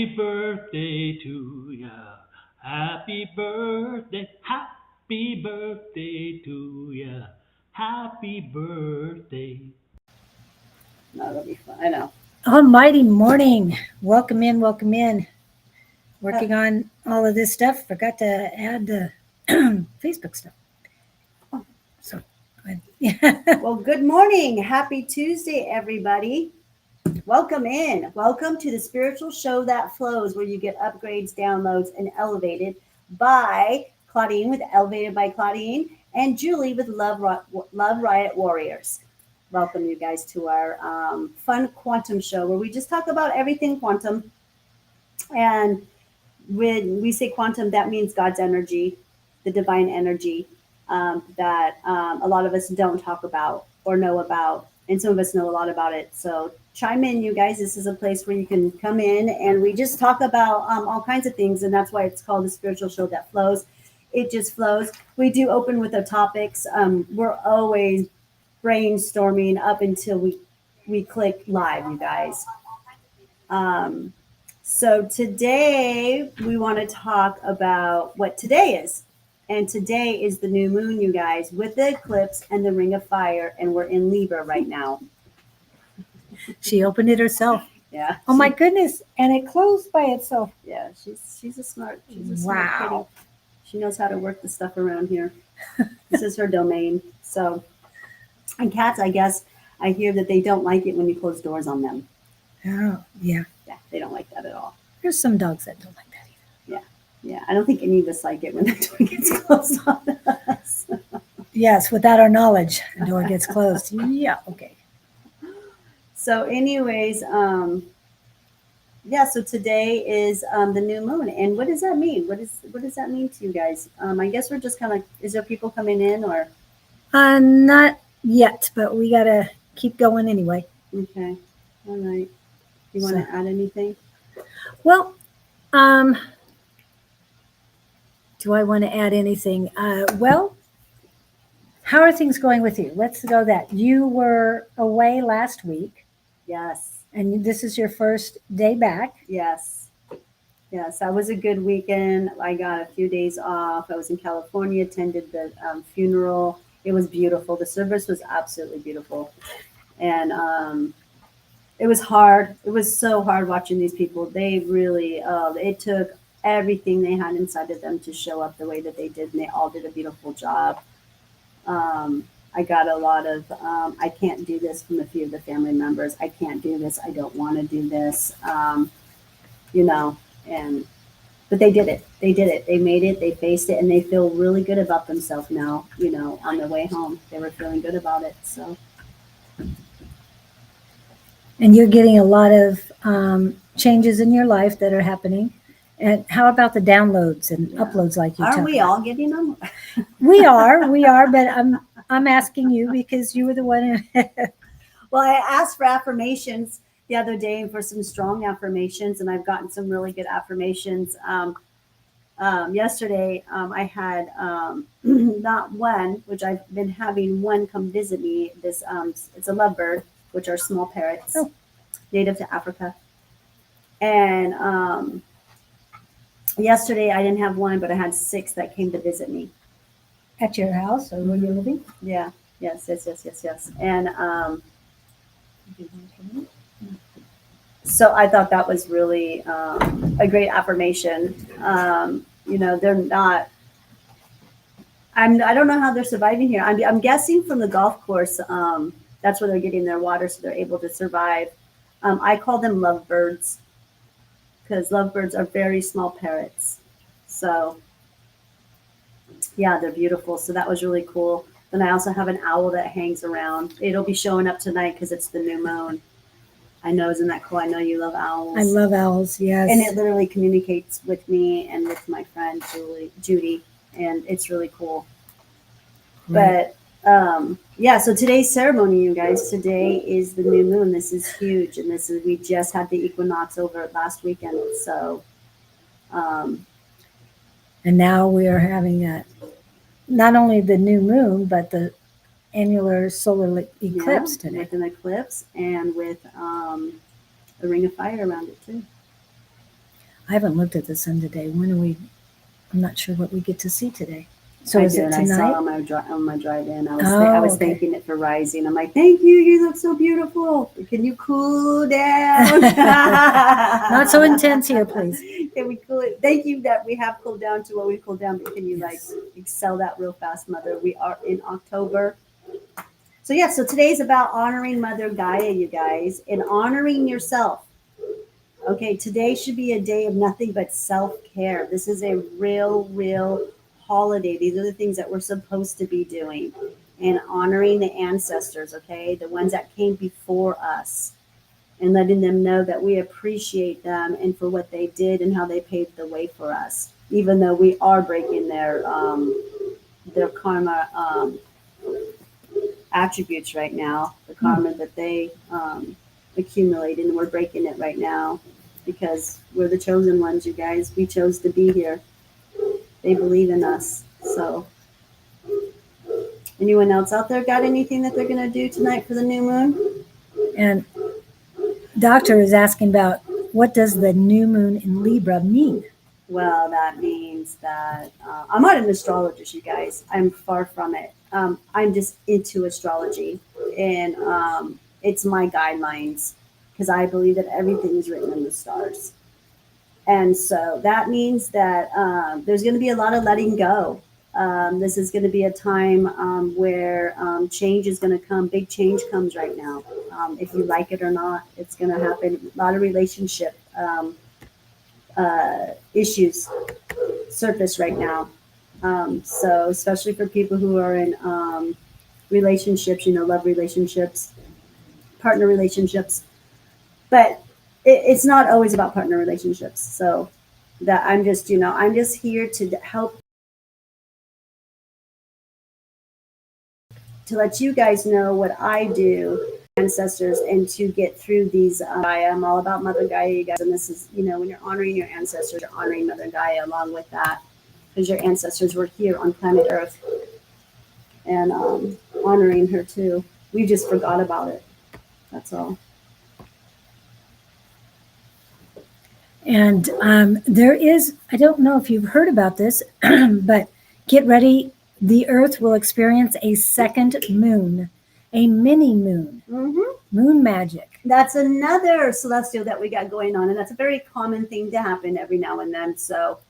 birthday to ya. Happy birthday to ya. Happy birthday. No, that'll be fun. I know. Almighty morning. Welcome in, welcome in. Working on all of this stuff. Forgot to add the Facebook stuff. So, yeah. Well, good morning. Happy Tuesday, everybody. Welcome in. Welcome to the spiritual show that flows, where you get upgrades, downloads, and elevated by Claudene with Elevated by Claudene and Julie with Love Riot Warriors. Welcome, you guys, to our fun quantum show where we just talk about everything quantum. And when we say quantum, that means God's energy, the divine energy that a lot of us don't talk about or know about. And some of us know a lot about it. So chime in, you guys. This is a place where you can come in and we just talk about all kinds of things. And that's why it's called the spiritual show that flows. It just flows. We do open with our topics. We're always brainstorming up until we click live, you guys. So today we want to talk about what today is. And today is the new moon, you guys, with the eclipse and the ring of fire. And we're in Libra right now. She opened it herself. Yeah. Oh my goodness. And it closed by itself. Yeah, she's a smart kitty. She knows how to work the stuff around here. This is her domain. So, and cats, I guess, I hear that they don't like it when you close doors on them. Oh, yeah. Yeah, they don't like that at all. There's some dogs that don't like that either. Yeah, I don't think any of us like it when the door gets closed on us. Yes, without our knowledge, the door gets closed. Yeah, okay. So anyways, so today is the new moon. And what does that mean? What does that mean to you guys? I guess we're just kind of, is there people coming in or? Not yet, but we got to keep going anyway. Okay. All right. You want to add anything? Well, do I want to add anything? Well, how are things going with you? Let's go that. You were away last week. Yes. And this is your first day back. Yes. Yes, that was a good weekend. I got a few days off. I was in California, attended the funeral. It was beautiful. The service was absolutely beautiful. And it was hard. It was so hard watching these people. They really, it took everything they had inside of them to show up the way that they did. And they all did a beautiful job. I got a lot of, I can't do this from a few of the family members. I can't do this. I don't want to do this. But they did it. They did it. They made it. They faced it. And they feel really good about themselves now, on their way home. They were feeling good about it. So. And you're getting a lot of changes in your life that are happening. And how about the downloads and uploads like you? Aren't we all getting them? We are, but I'm asking you because you were the one. Well, I asked for affirmations the other day and for some strong affirmations, and I've gotten some really good affirmations. Yesterday, I had not one, which I've been having one come visit me. This it's a lovebird, which are small parrots, native to Africa. And yesterday I didn't have one, but I had 6 that came to visit me. At your house or where you're living? Yeah. Yes. And so I thought that was really a great affirmation. They're not. I don't know how they're surviving here. I'm guessing from the golf course. That's where they're getting their water, so they're able to survive. I call them lovebirds because lovebirds are very small parrots. So, yeah, they're beautiful. So that was really cool. Then I also have an owl that hangs around. It'll be showing up tonight because it's the new moon. I know, isn't that cool? I know you love owls. I love owls, yes. And it literally communicates with me and with my friend Judy, and it's really cool. Right. But so today's ceremony, you guys, today is the new moon. This is huge, and we just had the equinox over last weekend. So, and now we are having not only the new moon, but the annular solar eclipse today. With an eclipse and with a ring of fire around it too. I haven't looked at the sun today. When are we? I'm not sure what we get to see today. So I is did. it I saw tonight? on my drive in. I Oh, was okay. thanking it for rising. I'm like, thank you. You look so beautiful. Can you cool down? Not so intense here, please. Can we cool it? Thank you that we have cooled down to what we cooled down. But can you Yes. like excel that real fast, Mother? We are in October. So yeah, so today's about honoring Mother Gaia, you guys, and honoring yourself. Okay, today should be a day of nothing but self-care. This is a real holiday. These are the things that we're supposed to be doing and honoring the ancestors, okay? The ones that came before us and letting them know that we appreciate them and for what they did and how they paved the way for us, even though we are breaking their karma attributes right now, the karma that they accumulated, and we're breaking it right now because we're the chosen ones, you guys. We chose to be here. They believe in us. So, anyone else out there got anything that they're going to do tonight for the new moon? And Doctor is asking about what does the new moon in Libra mean? Well, that means that I'm not an astrologist, you guys. I'm far from it. I'm just into astrology, and it's my guidelines because I believe that everything is written in the stars. And so that means that there's going to be a lot of letting go. This is going to be a time where change is going to come. Big change comes right now. If you like it or not, it's going to happen. A lot of relationship issues surface right now. So especially for people who are in relationships, love relationships, partner relationships, but it's not always about partner relationships. So that I'm just here to help to let you guys know what I do, ancestors, and to get through these. I'm all about Mother Gaia, you guys, and this is when you're honoring your ancestors, you're honoring Mother Gaia along with that, because your ancestors were here on planet Earth, and honoring her too. We just forgot about it. That's all. And there is, I don't know if you've heard about this, but get ready. The Earth will experience a second moon, a mini moon, moon magic. That's another celestial that we got going on, and that's a very common thing to happen every now and then. So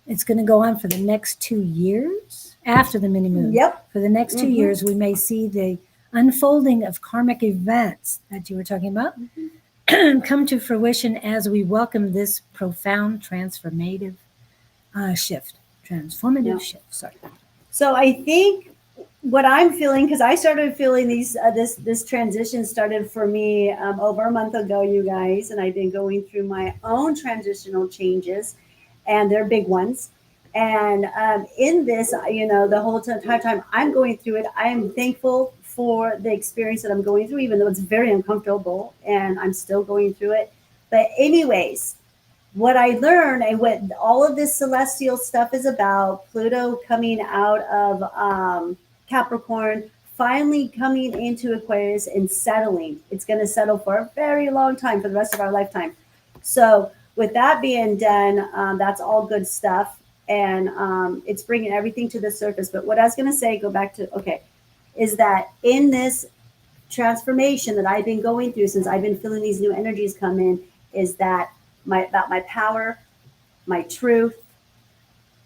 it's going to go on for the next 2 years after the mini moon. Yep. For the next 2 years, we may see the unfolding of karmic events that you were talking about come to fruition as we welcome this profound transformative shift. Transformative shift. Sorry. So I think what I'm feeling, because I started feeling these this transition started for me over a month ago, you guys, and I've been going through my own transitional changes, and they're big ones. And in this, the whole entire time I'm going through it, I am thankful for the experience that I'm going through, even though it's very uncomfortable, and I'm still going through it. But anyways, what I learned and what all of this celestial stuff is about, Pluto coming out of Capricorn, finally coming into Aquarius and settling. It's going to settle for a very long time, for the rest of our lifetime. So with that being done, that's all good stuff. And it's bringing everything to the surface. But what I was going to say, go back to, is that in this transformation that I've been going through since I've been feeling these new energies come in, is that about my power, my truth,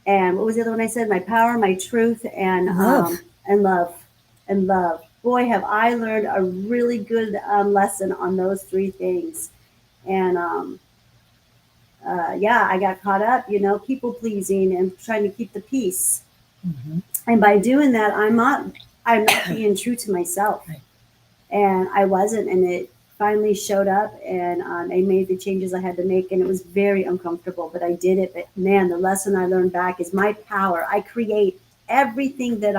and what was the other one I said? My power, my truth, and love. And love. Boy, have I learned a really good lesson on those three things. And I got caught up, people pleasing and trying to keep the peace. And by doing that, I'm not being true to myself. Right. And I wasn't, and it finally showed up, and I made the changes I had to make, and it was very uncomfortable, but I did it. But man, the lesson I learned back is my power. I create everything that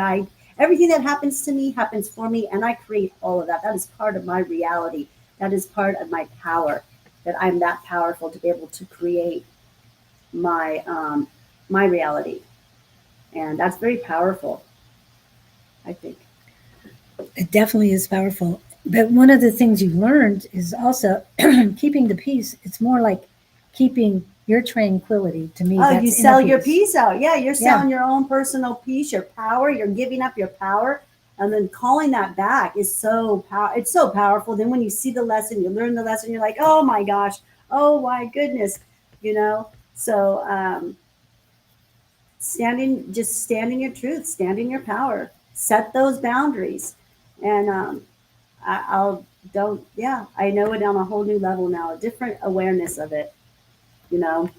happens to me happens for me, and I create all of that. That is part of my reality. That is part of my power, that I'm that powerful to be able to create my my reality. And that's very powerful, I think. It definitely is powerful. But one of the things you've learned is also keeping the peace. It's more like keeping your tranquility. To me, Oh, that's you inner sell your peace. peace out. Yeah, you're Yeah. selling your own personal peace, your power. You're giving up your power, and then calling that back is so It's so powerful. Then when you see the lesson, you learn the lesson. You're like, oh my gosh, oh my goodness, you know. So standing your truth, standing your power, set those boundaries, and I'll don't. Yeah, I know it on a whole new level now, a different awareness of it. You know,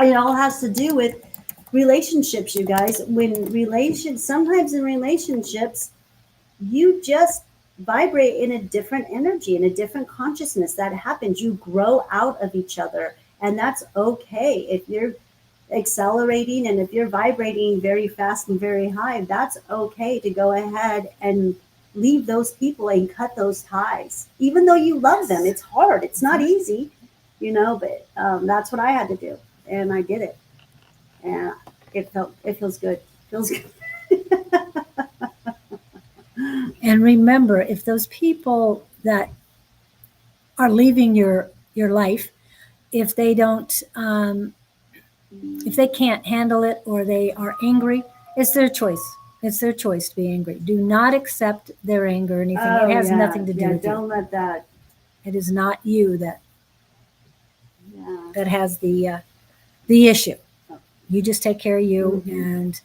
it all has to do with relationships, you guys. Sometimes in relationships, you just vibrate in a different energy, in a different consciousness. That happens. You grow out of each other, and that's okay. If you're accelerating and if you're vibrating very fast and very high, that's okay to go ahead and leave those people and cut those ties. Even though you love them, it's hard. It's not easy, but that's what I had to do, and I did it, and it feels good. Feels good. And remember, if those people that are leaving your life, if they don't, if they can't handle it or they are angry, it's their choice. It's their choice to be angry. Do not accept their anger or anything. Oh, it has yeah, nothing to do yeah. with Don't you. let that. It is not you that Yeah. has the issue. You just take care of you, and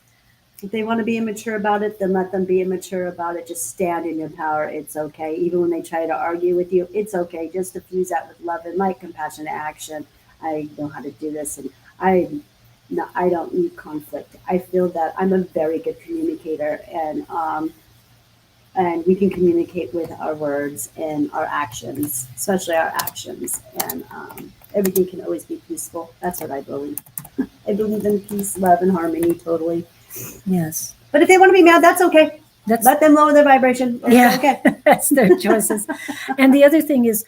if they want to be immature about it, then let them be immature about it. Just stand in your power. It's okay. Even when they try to argue with you, it's okay. Just diffuse that with love and light, compassion, action. I know how to do this, and I don't need conflict. I feel that I'm a very good communicator, and we can communicate with our words and our actions, especially our actions, and everything can always be peaceful. That's what I believe. I believe in peace, love, and harmony totally. yes, But if they want to be mad, that's okay. that's Let them lower their vibration. It's yeah, okay. that's their choices. And the other thing is,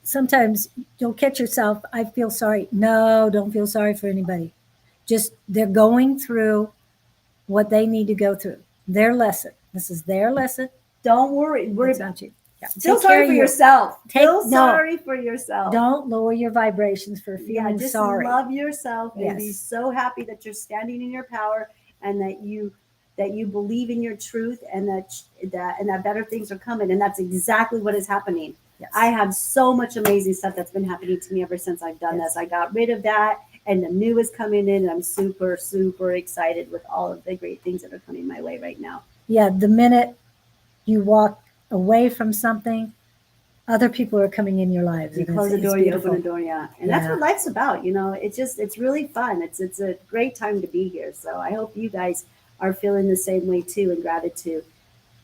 sometimes you'll catch yourself. I feel sorry. No, don't feel sorry for anybody. Just they're going through what they need to go through. Their lesson. This is their lesson. Don't worry. It's not you. Yeah. Feel Take care sorry of for you. yourself. Feel No. sorry for yourself. Don't lower your vibrations for Yeah, feeling just sorry. love yourself and be Yes. so happy that you're standing in your power, and that you believe in your truth, and that better things are coming. And that's exactly what is happening. Yes. I have so much amazing stuff that's been happening to me ever since I've done Yes. this. I got rid of that, and the new is coming in, and I'm super, super excited with all of the great things that are coming my way right now. Yeah, the minute you walk away from something, other people are coming in your lives. You close the door, you open the door, yeah. And that's what life's about, it's really fun. It's a great time to be here. So I hope you guys are feeling the same way too, in gratitude.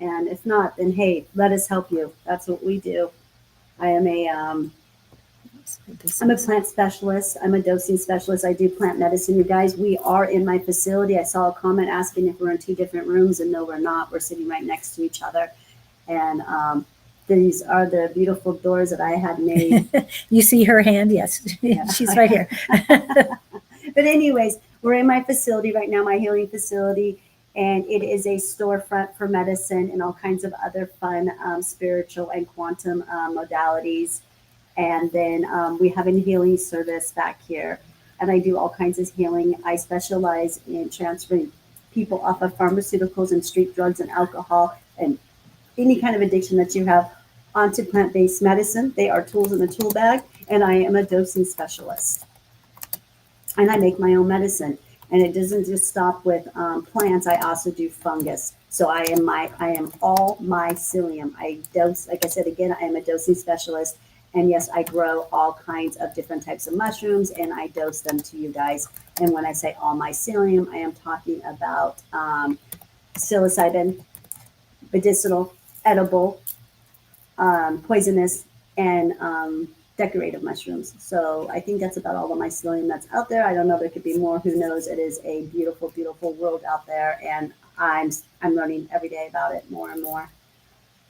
And if not, then hey, let us help you. That's what we do. I'm a plant specialist. I'm a dosing specialist. I do plant medicine. You guys, we are in my facility. I saw a comment asking if we're in two different rooms, and no, we're not. We're sitting right next to each other. And these are the beautiful doors that I had made. You see her hand? Yes. Yeah. She's right here. But anyways, we're in my facility right now, my healing facility, and it is a storefront for medicine and all kinds of other fun spiritual and quantum modalities. And then we have a healing service back here, and I do all kinds of healing. I specialize in transferring people off of pharmaceuticals and street drugs and alcohol and any kind of addiction that you have onto plant-based medicine. They are tools in the tool bag, and I am a dosing specialist. And I make my own medicine, and it doesn't just stop with plants. I also do fungus. So I am all mycelium. I dose, like I said again, I am a dosing specialist. And yes, I grow all kinds of different types of mushrooms, and I dose them to you guys. And when I say all mycelium, I am talking about psilocybin, medicinal, edible, poisonous, and decorative mushrooms. So I think that's about all the mycelium that's out there. I don't know, there could be more. Who knows? It is a beautiful, beautiful world out there, and I'm learning every day about it more and more.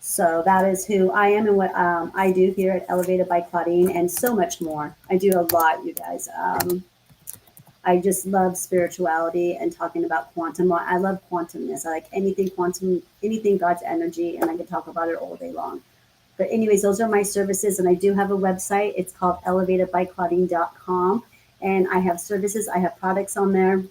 So that is who I am and what I do here at Elevated by Claudene, and so much more. I do a lot, you guys. I just love spirituality and talking about quantum. I love quantumness. I like anything quantum, anything God's energy, and I could talk about it all day long. But anyways, those are my services, and I do have a website. It's called elevatedbyclaudine.com, and I have services. I have products on there,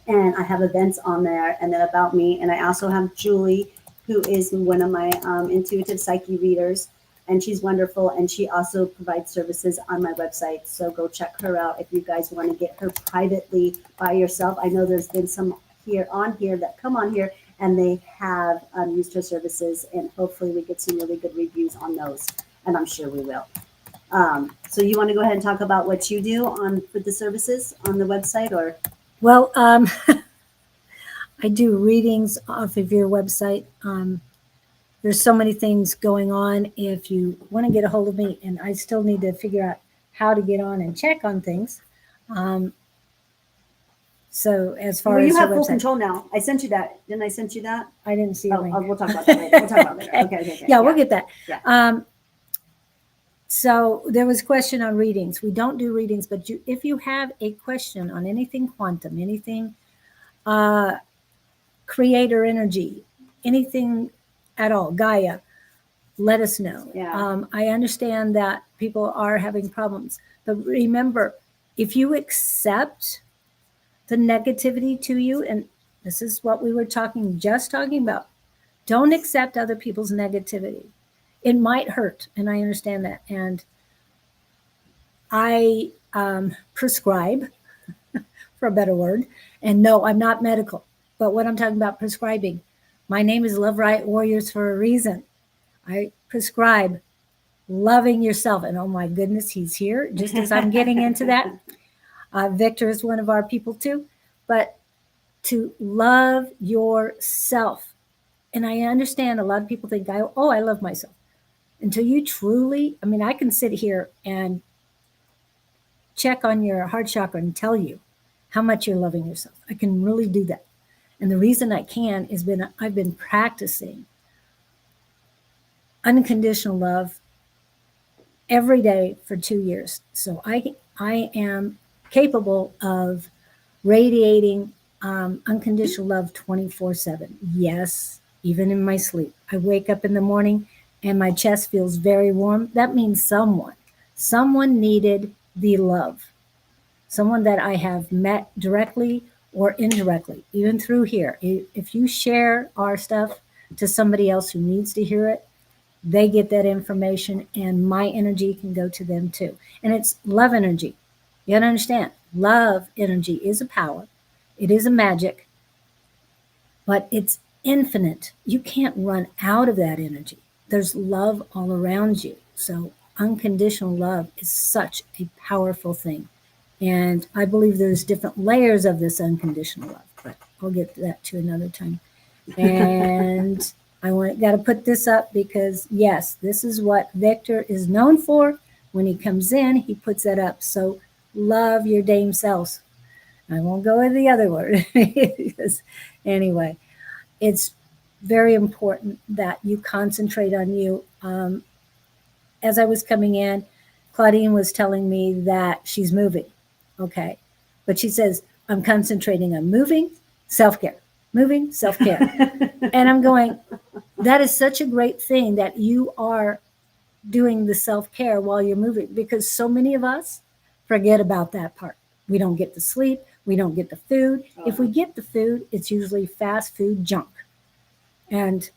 and I have events on there, and then about me. And I also have Julie, who is one of my intuitive psyche readers, and she's wonderful. And she also provides services on my website. So go check her out if you guys want to get her privately by yourself. I know there's been some here that come on here and they have used her services, and hopefully we get some really good reviews on those, and I'm sure we will. So you want to go ahead and talk about what you do on with the services on the website, or? Well, I do readings off of your website. There's so many things going on. If you want to get a hold of me, and I still need to figure out how to get on and check on things. So as far Well, as you have your full website, control now. I sent you that. Didn't I send you that? I didn't see it. Oh, we'll talk about that later. We'll talk about it later. Okay. Yeah, we'll get that. Yeah. So there was a question on readings. We don't do readings, but if you have a question on anything quantum, anything creator energy, anything at all, Gaia, let us know. Yeah. I understand that people are having problems, but remember, if you accept the negativity to you, and this is what we were just talking about, don't accept other people's negativity. It might hurt, and I understand that. And I prescribe, for a better word, and no, I'm not medical, but what I'm talking about prescribing, my name is Love Riot Warriors for a reason. I prescribe loving yourself, and oh my goodness, he's here just as I'm getting into that. Victor is one of our people too, but to love yourself. And I understand a lot of people think, I love myself. Until you truly, I mean, I can sit here and check on your heart chakra and tell you how much you're loving yourself. I can really do that. And the reason I can is I've been practicing unconditional love every day for 2 years. So I am capable of radiating unconditional love 24/7. Yes, even in my sleep. I wake up in the morning and my chest feels very warm. That means someone needed the love. Someone that I have met directly or indirectly, even through here. If you share our stuff to somebody else who needs to hear it, they get that information, and my energy can go to them too. And it's love energy. You gotta understand, love energy is a power. It is a magic, but it's infinite. You can't run out of that energy. There's love all around you. So unconditional love is such a powerful thing. And I believe there's different layers of this unconditional love, but I'll get to that to another time. And got to put this up because, yes, this is what Victor is known for. When he comes in, he puts that up. So love your dame selves. I won't go with the other word. Because, anyway, it's very important that you concentrate on you. As I was coming in, Claudene was telling me that she's moving. Okay. But she says, I'm concentrating on moving, self-care, moving, self-care. And I'm going, that is such a great thing that you are doing the self-care while you're moving, because so many of us forget about that part. We don't get the sleep. We don't get the food. If we get the food, it's usually fast food junk. And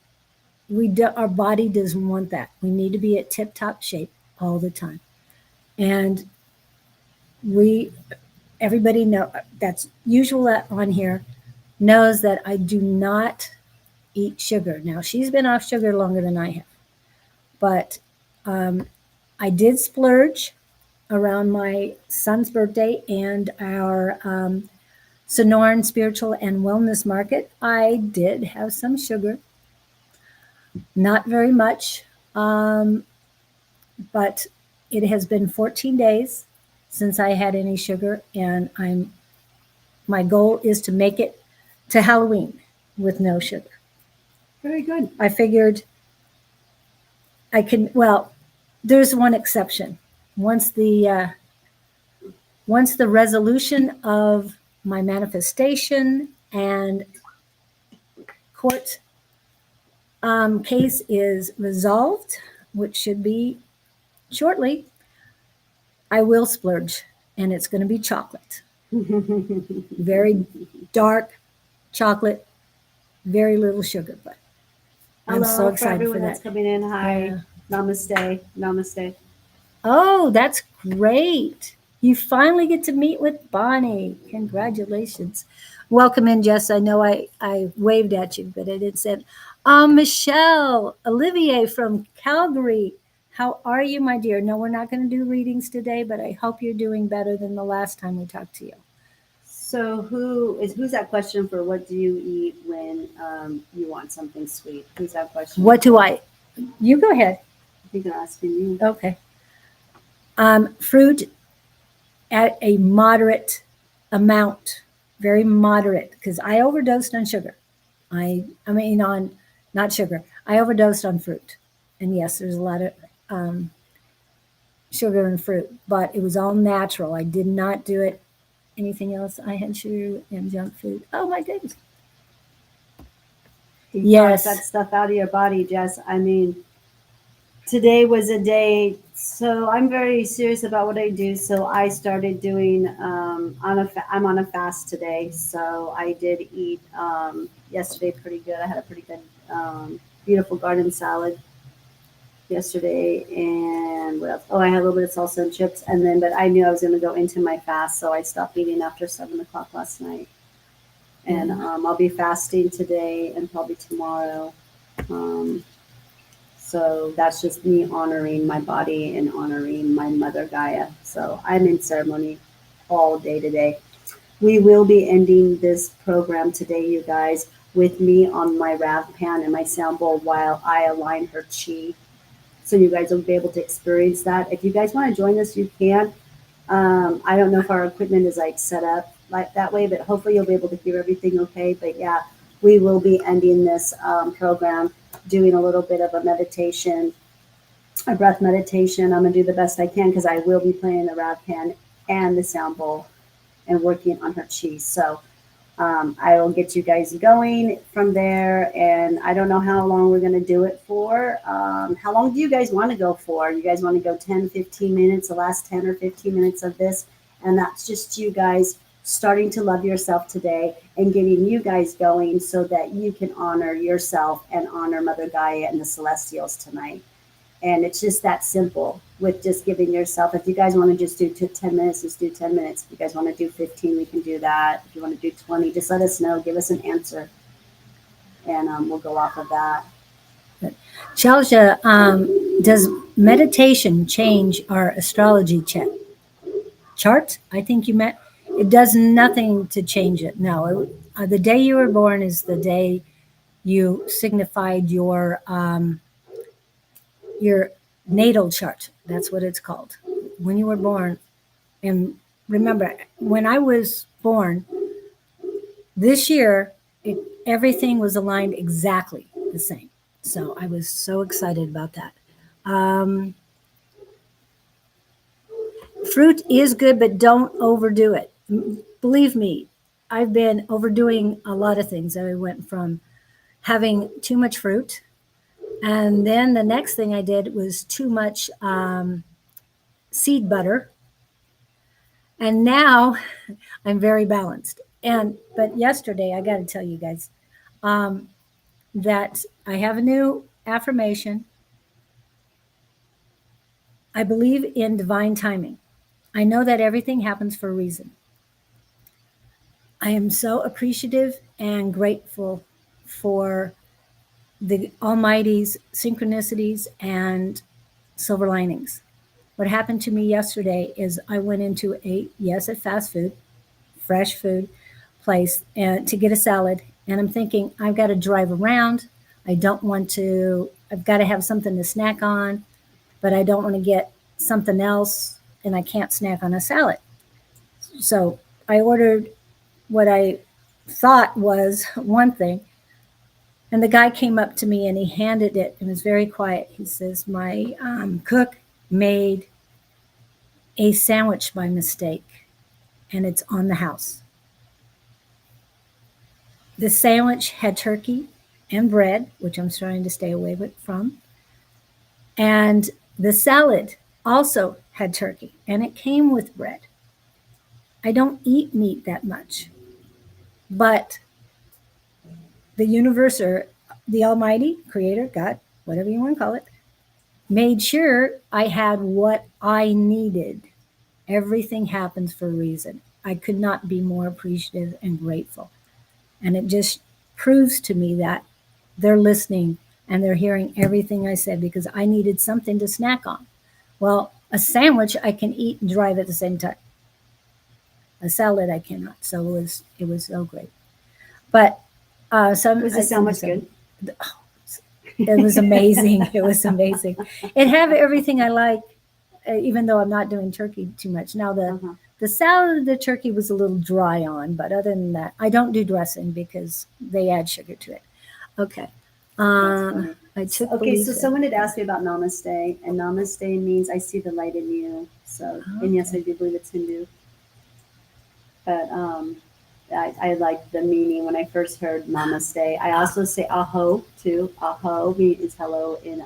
our body doesn't want that. We need to be at tip-top shape all the time. And everybody that's usual on here knows that I do not eat sugar. Now, she's been off sugar longer than I have. But I did splurge around my son's birthday and our Sonoran Spiritual and Wellness Market. I did have some sugar. Not very much, but it has been 14 days since I had any sugar, and my goal is to make it to Halloween with no sugar. Very good. I figured I can, well, there's one exception. Once the once the resolution of my manifestation and court case is resolved, which should be shortly, I will splurge, and it's going to be chocolate. Very dark chocolate, very little sugar, but I'm Hello so excited everyone for that. that's coming in. Hi. Yeah. Namaste. Namaste. Oh, that's great. You finally get to meet with Bonnie. Congratulations. Welcome in, Jess. I know I waved at you, but I didn't say it. Michelle, Olivier from Calgary. How are you, my dear? No, we're not going to do readings today, but I hope you're doing better than the last time we talked to you. So who's that question for? What do you eat when you want something sweet? Who's that question? What do I? You go ahead. I think they're asking you. Okay. Fruit at a moderate amount, very moderate, because I overdosed on sugar. I mean on not sugar. I overdosed on fruit, and yes, there's a lot of sugar in fruit, but it was all natural. I did not do it anything else. I had sugar and junk food. Oh my goodness. Yes. That stuff out of your body, Jess. I mean, today was a day. So I'm very serious about what I do. So I started doing I'm on a fast today. So I did eat yesterday pretty good. I had a pretty good beautiful garden salad yesterday, and what else? Oh, I had a little bit of salsa and chips, and then but I knew I was going to go into my fast, so I stopped eating after 7 o'clock last night, and I'll be fasting today and probably tomorrow. So that's just me honoring my body and honoring my mother Gaia. So I'm in ceremony all day today. We will be ending this program today, you guys, with me on my Rav pan and my sound bowl while I align her chi. So you guys will be able to experience that. If you guys want to join us, you can. I don't know if our equipment is like set up like that way, but hopefully you'll be able to hear everything okay. But yeah, we will be ending this program doing a little bit of a meditation, a breath meditation. I'm gonna do the best I can because I will be playing the Rav pan and the sound bowl and working on her chi. So I will get you guys going from there, and I don't know how long we're going to do it for. How long do you guys want to go for? You guys want to go 10, 15 minutes, the last 10 or 15 minutes of this, and that's just you guys starting to love yourself today and getting you guys going so that you can honor yourself and honor Mother Gaia and the Celestials tonight. And it's just that simple with just giving yourself. If you guys want to just do 10 minutes, just do 10 minutes. If you guys want to do 15, we can do that. If you want to do 20, just let us know. Give us an answer. And we'll go off of that. Chalja, does meditation change our astrology chart? I think you meant it does nothing to change it. No, the day you were born is the day you signified your natal chart. That's what it's called. When you were born. And remember, when I was born this year, everything was aligned exactly the same. So I was so excited about that. Fruit is good, but don't overdo it. Believe me, I've been overdoing a lot of things. I went from having too much fruit, and then the next thing I did was too much seed butter. And now I'm very balanced. But yesterday, I got to tell you guys that I have a new affirmation. I believe in divine timing. I know that everything happens for a reason. I am so appreciative and grateful for the Almighty's synchronicities and silver linings. What happened to me yesterday is I went into a fast food, fresh food place and to get a salad. And I'm thinking, I've got to drive around. I've got to have something to snack on, but I don't want to get something else and I can't snack on a salad. So I ordered what I thought was one thing. And the guy came up to me and he handed it and was very quiet. He says, my cook made a sandwich by mistake. and it's on the house. The sandwich had turkey and bread, which I'm trying to stay away from. And the salad also had turkey, and it came with bread. I don't eat meat that much, but the universe, or the Almighty Creator, God, whatever you want to call it, made sure I had what I needed. Everything happens for a reason. I could not be more appreciative and grateful. And it just proves to me that they're listening and they're hearing everything I said, because I needed something to snack on. Well, a sandwich I can eat and drive at the same time. A salad I cannot. So it was so great. But Was the sandwich good? It was amazing. It was amazing. It had everything I like, even though I'm not doing turkey too much. Now the salad, the turkey was a little dry on, but other than that, I don't do dressing because they add sugar to it. Okay. I took Okay, so someone had asked me about namaste, and namaste means I see the light in you. So, and yes, I do believe it's Hindu. But I like the meaning when I first heard namaste. I also say aho too. Aho means hello in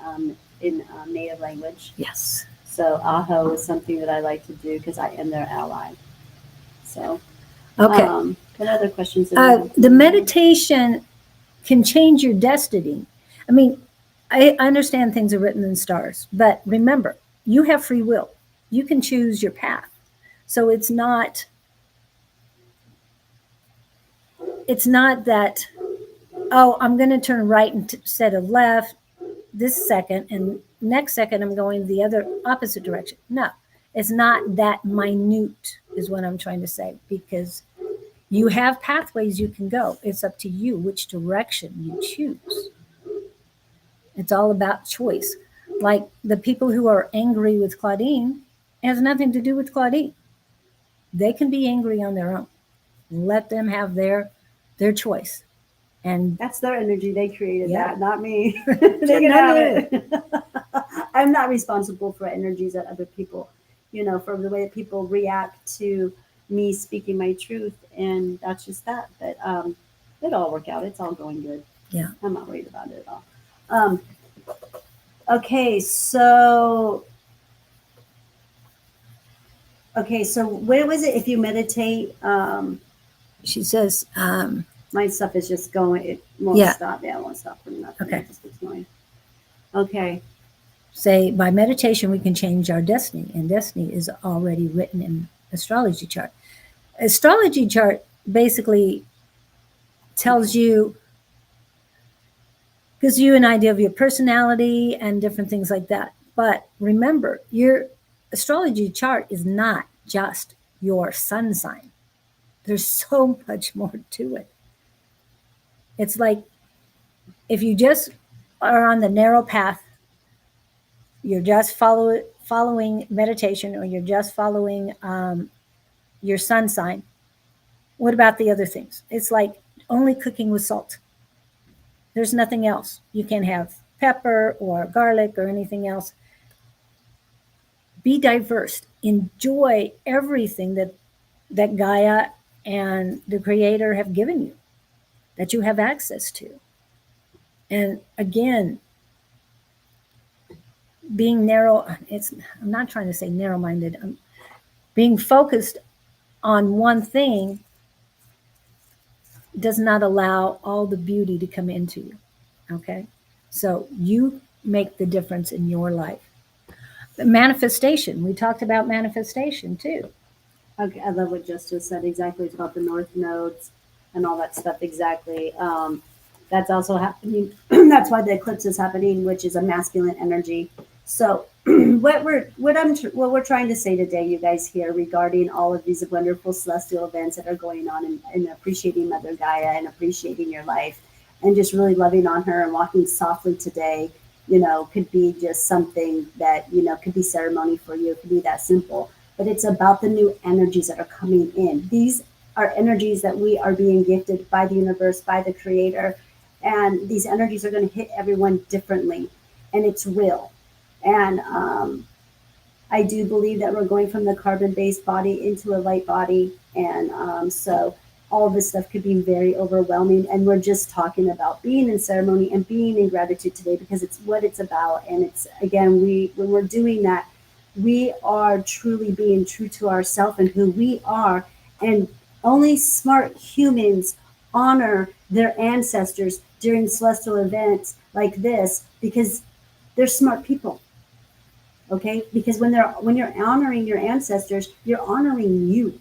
native language. Yes. So aho is something that I like to do because I am their ally. So, okay. What other questions? The meditation can change your destiny. I mean, I understand things are written in stars, but remember, you have free will. You can choose your path. So it's not that, oh, I'm going to turn right instead of left this second, and next second I'm going the other opposite direction. No, it's not that minute, is what I'm trying to say, because you have pathways you can go. It's up to you which direction you choose. It's all about choice. Like the people who are angry with Claudene, it has nothing to do with Claudene. They can be angry on their own. Let them have their choice. And that's their energy. They created that, not me. They can have it. I'm not responsible for energies that other people, for the way that people react to me speaking my truth. And that's just that. But it'll all work out. It's all going good. Yeah. I'm not worried about it at all. Okay, so where was it? If you meditate, she says, my stuff is just going. It won't stop. Yeah, it won't stop for nothing. Okay. It just keeps going. Okay. Say, by meditation, we can change our destiny, and destiny is already written in astrology chart. Astrology chart basically tells you, gives you an idea of your personality and different things like that. But remember, your astrology chart is not just your sun sign. There's so much more to it. It's like if you just are on the narrow path, you're just following meditation, or you're just following your sun sign. What about the other things? It's like only cooking with salt. There's nothing else. You can't have pepper or garlic or anything else. Be diverse. Enjoy everything that Gaia and the Creator have given you, that you have access to. And again, being narrow, I'm not trying to say narrow-minded. Being focused on one thing does not allow all the beauty to come into you. Okay? So you make the difference in your life. The manifestation, we talked about manifestation too. Okay, I love what Justice said. Exactly. It's about the north nodes and all that stuff. Exactly. That's also happening. That's why the eclipse is happening, which is a masculine energy. So what we're trying to say today, you guys, here regarding all of these wonderful celestial events that are going on, and appreciating Mother Gaia and appreciating your life, and just really loving on her and walking softly today, could be just something that, could be ceremony for you. It could be that simple. But it's about the new energies that are coming in. These are energies that we are being gifted by the universe, by the Creator. And these energies are going to hit everyone differently. And it's real. And I do believe that we're going from the carbon-based body into a light body, and so all of this stuff could be very overwhelming. And we're just talking about being in ceremony and being in gratitude today because it's what it's about. And it's, again, when we're doing that, we are truly being true to ourselves and who we are. And only smart humans honor their ancestors during celestial events like this because they're smart people. Okay, because when you're honoring your ancestors, you're honoring you.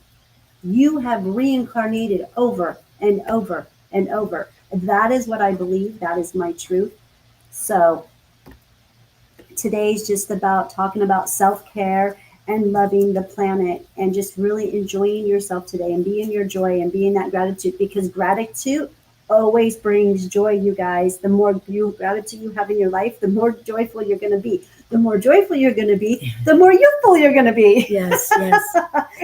You have reincarnated over and over and over. That is what I believe. That is my truth. So today's just about talking about self-care and loving the planet and just really enjoying yourself today and being your joy and being that gratitude, because gratitude always brings joy, you guys. The more gratitude you have in your life, the more joyful you're going to be. The more joyful you're going to be, the more youthful you're going to be. Yes, yes.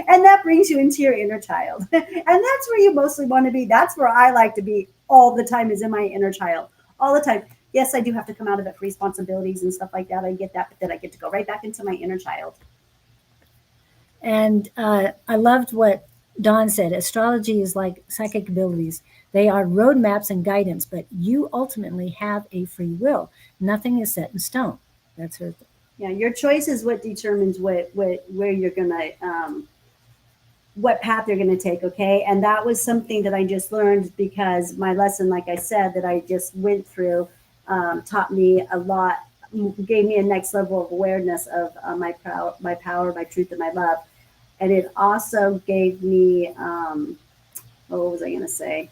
And that brings you into your inner child. And that's where you mostly want to be. That's where I like to be all the time, is in my inner child. All the time. Yes, I do have to come out of it for responsibilities and stuff like that. I get that, but then I get to go right back into my inner child. And I loved what Don said. Astrology is like psychic abilities. They are roadmaps and guidance, but you ultimately have a free will. Nothing is set in stone. That's her thing. Yeah, your choice is what determines where you're gonna what path you're gonna take. Okay, and that was something that I just learned because my lesson, like I said, that I just went through, taught me a lot, gave me a next level of awareness of my power, my truth, and my love, and it also gave me what was I gonna say?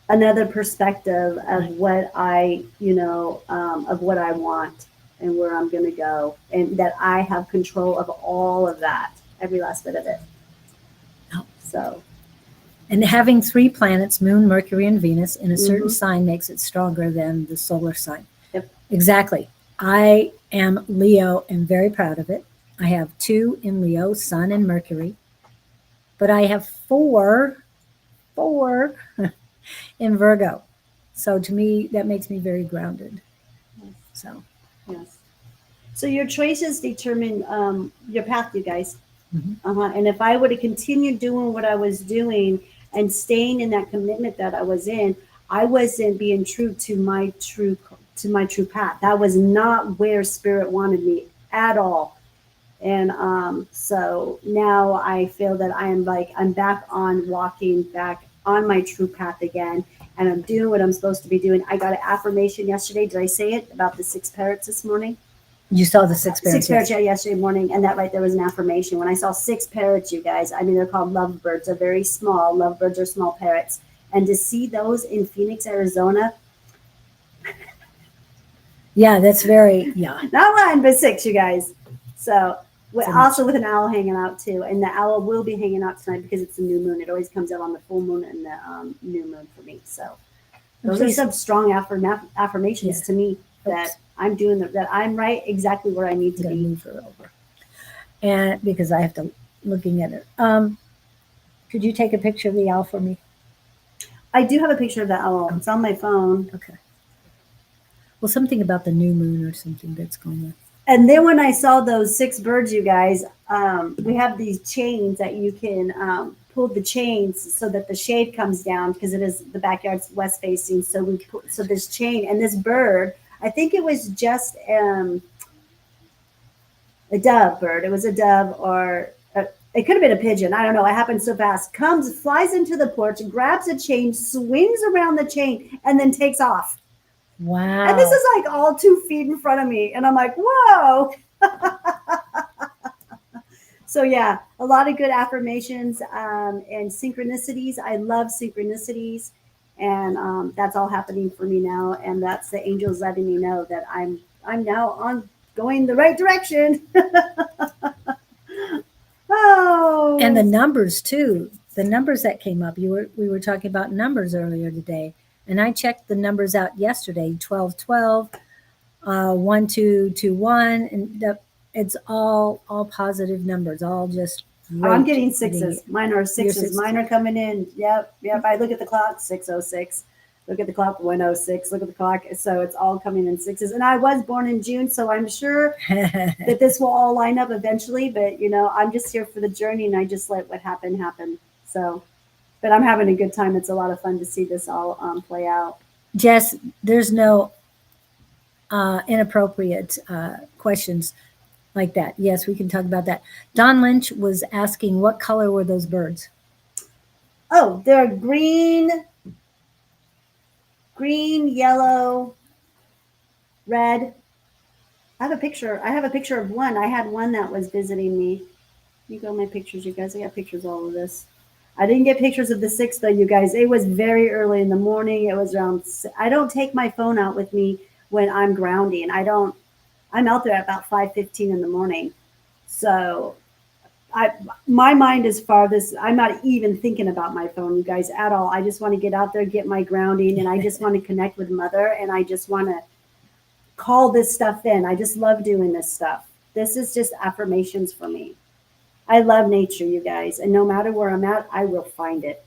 Another perspective of what I, of what I want and where I'm going to go, and that I have control of all of that, every last bit of it. Oh. So, and having 3 planets, Moon, Mercury, and Venus, in a certain sign makes it stronger than the solar sign. Yep. Exactly. I am Leo and very proud of it. I have 2 in Leo, Sun and Mercury, but I have 4 in Virgo. So to me, that makes me very grounded. So, yes. So your choices determine your path, you guys. Mm-hmm. And if I would have continued doing what I was doing and staying in that commitment that I was in, I wasn't being true to my true path. That was not where Spirit wanted me at all. And so now I feel that I'm back on walking back on my true path again, and I'm doing what I'm supposed to be doing. I got an affirmation yesterday. Did I say it about the 6 parrots this morning? You saw the 6 parrots? 6 parrots, yeah, yesterday morning, and that right there was an affirmation. When I saw 6 parrots, you guys, I mean, they're called lovebirds. They're very small. Lovebirds are small parrots. And to see those in Phoenix, Arizona. Yeah, that's very, yeah. Not 1, but 6, you guys. So, also with an owl hanging out too. And the owl will be hanging out tonight because it's a new moon. It always comes out on the full moon and the new moon for me. So those are some strong affirmations to me that I'm doing that I'm right exactly where I need to be. Move her over. And because I have to looking at it. Could you take a picture of the owl for me? I do have a picture of the owl. It's on my phone. Okay. Well, something about the new moon or something that's going on. And then when I saw those 6 birds, you guys, we have these chains that you can pull the chains so that the shade comes down because it is the backyard's west facing. So this chain and this bird, I think it was just a dove bird. It was a dove, or it could have been a pigeon. I don't know. It happened so fast. Flies into the porch, grabs a chain, swings around the chain, and then takes off. Wow. And this is like all 2 feet in front of me. And I'm like, whoa. So yeah, a lot of good affirmations and synchronicities. I love synchronicities. And that's all happening for me now. And that's the angels letting me know that I'm now going the right direction. Oh. And the numbers too. The numbers that came up. We were talking about numbers earlier today. And I checked the numbers out yesterday, 1212, 1221, and it's all positive numbers, all just great. I'm getting 6s. Mine are 6s. Mine are coming in. Yep. I look at the clock, 6:06. Look at the clock, 106. Look at the clock. So it's all coming in sixes. And I was born in June, so I'm sure that this will all line up eventually. But, I'm just here for the journey, and I just let what happened happen. So, but I'm having a good time. It's a lot of fun to see this all play out. Jess, there's no inappropriate questions like that. Yes, we can talk about that. Don Lynch was asking, what color were those birds? Oh, they're green, yellow, red. I have a picture of one. I had one that was visiting me. You go my pictures, you guys. I got pictures of all of this. I didn't get pictures of the 6th though, you guys. It was very early in the morning. It was around. I don't take my phone out with me when I'm grounding. I'm out there at about 5:15 in the morning. So my mind is farthest. I'm not even thinking about my phone, you guys, at all. I just want to get out there, get my grounding, and I just want to connect with Mother, and I just want to call this stuff in. I just love doing this stuff. This is just affirmations for me. I love nature, you guys, and no matter where I'm at, I will find it.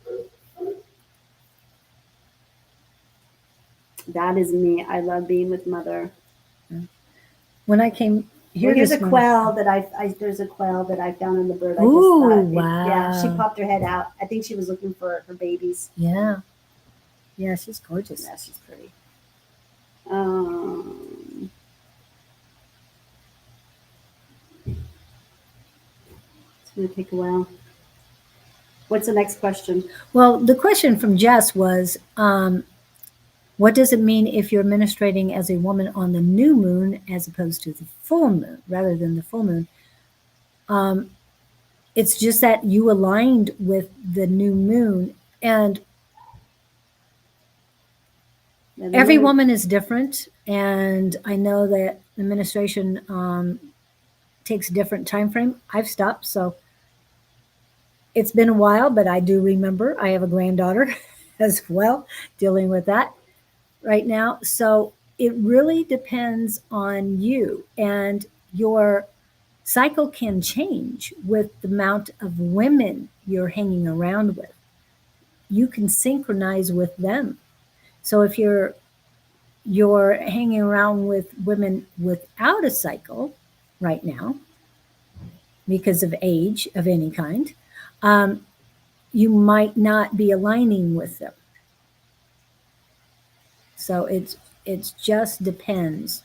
That is me. I love being with Mother. When I came here, here's a quail that there's a quail that I found in the bird. Wow. Yeah, she popped her head out. I think she was looking for her babies. Yeah. Yeah, she's gorgeous. Yeah, she's pretty. It's going to take a while. What's the next question? Well, the question from Jess was, what does it mean if you're ministrating as a woman on the new moon as opposed to the full moon, rather than the full moon? It's just that you aligned with the new moon, and every woman is different. And I know that administration takes a different time frame. I've stopped, so it's been a while, but I do remember. I have a granddaughter as well dealing with that right now. So it really depends on you, and your cycle can change with the amount of women you're hanging around with. You can synchronize with them. So if you're hanging around with women without a cycle right now because of age of any kind, you might not be aligning with them. So it just depends.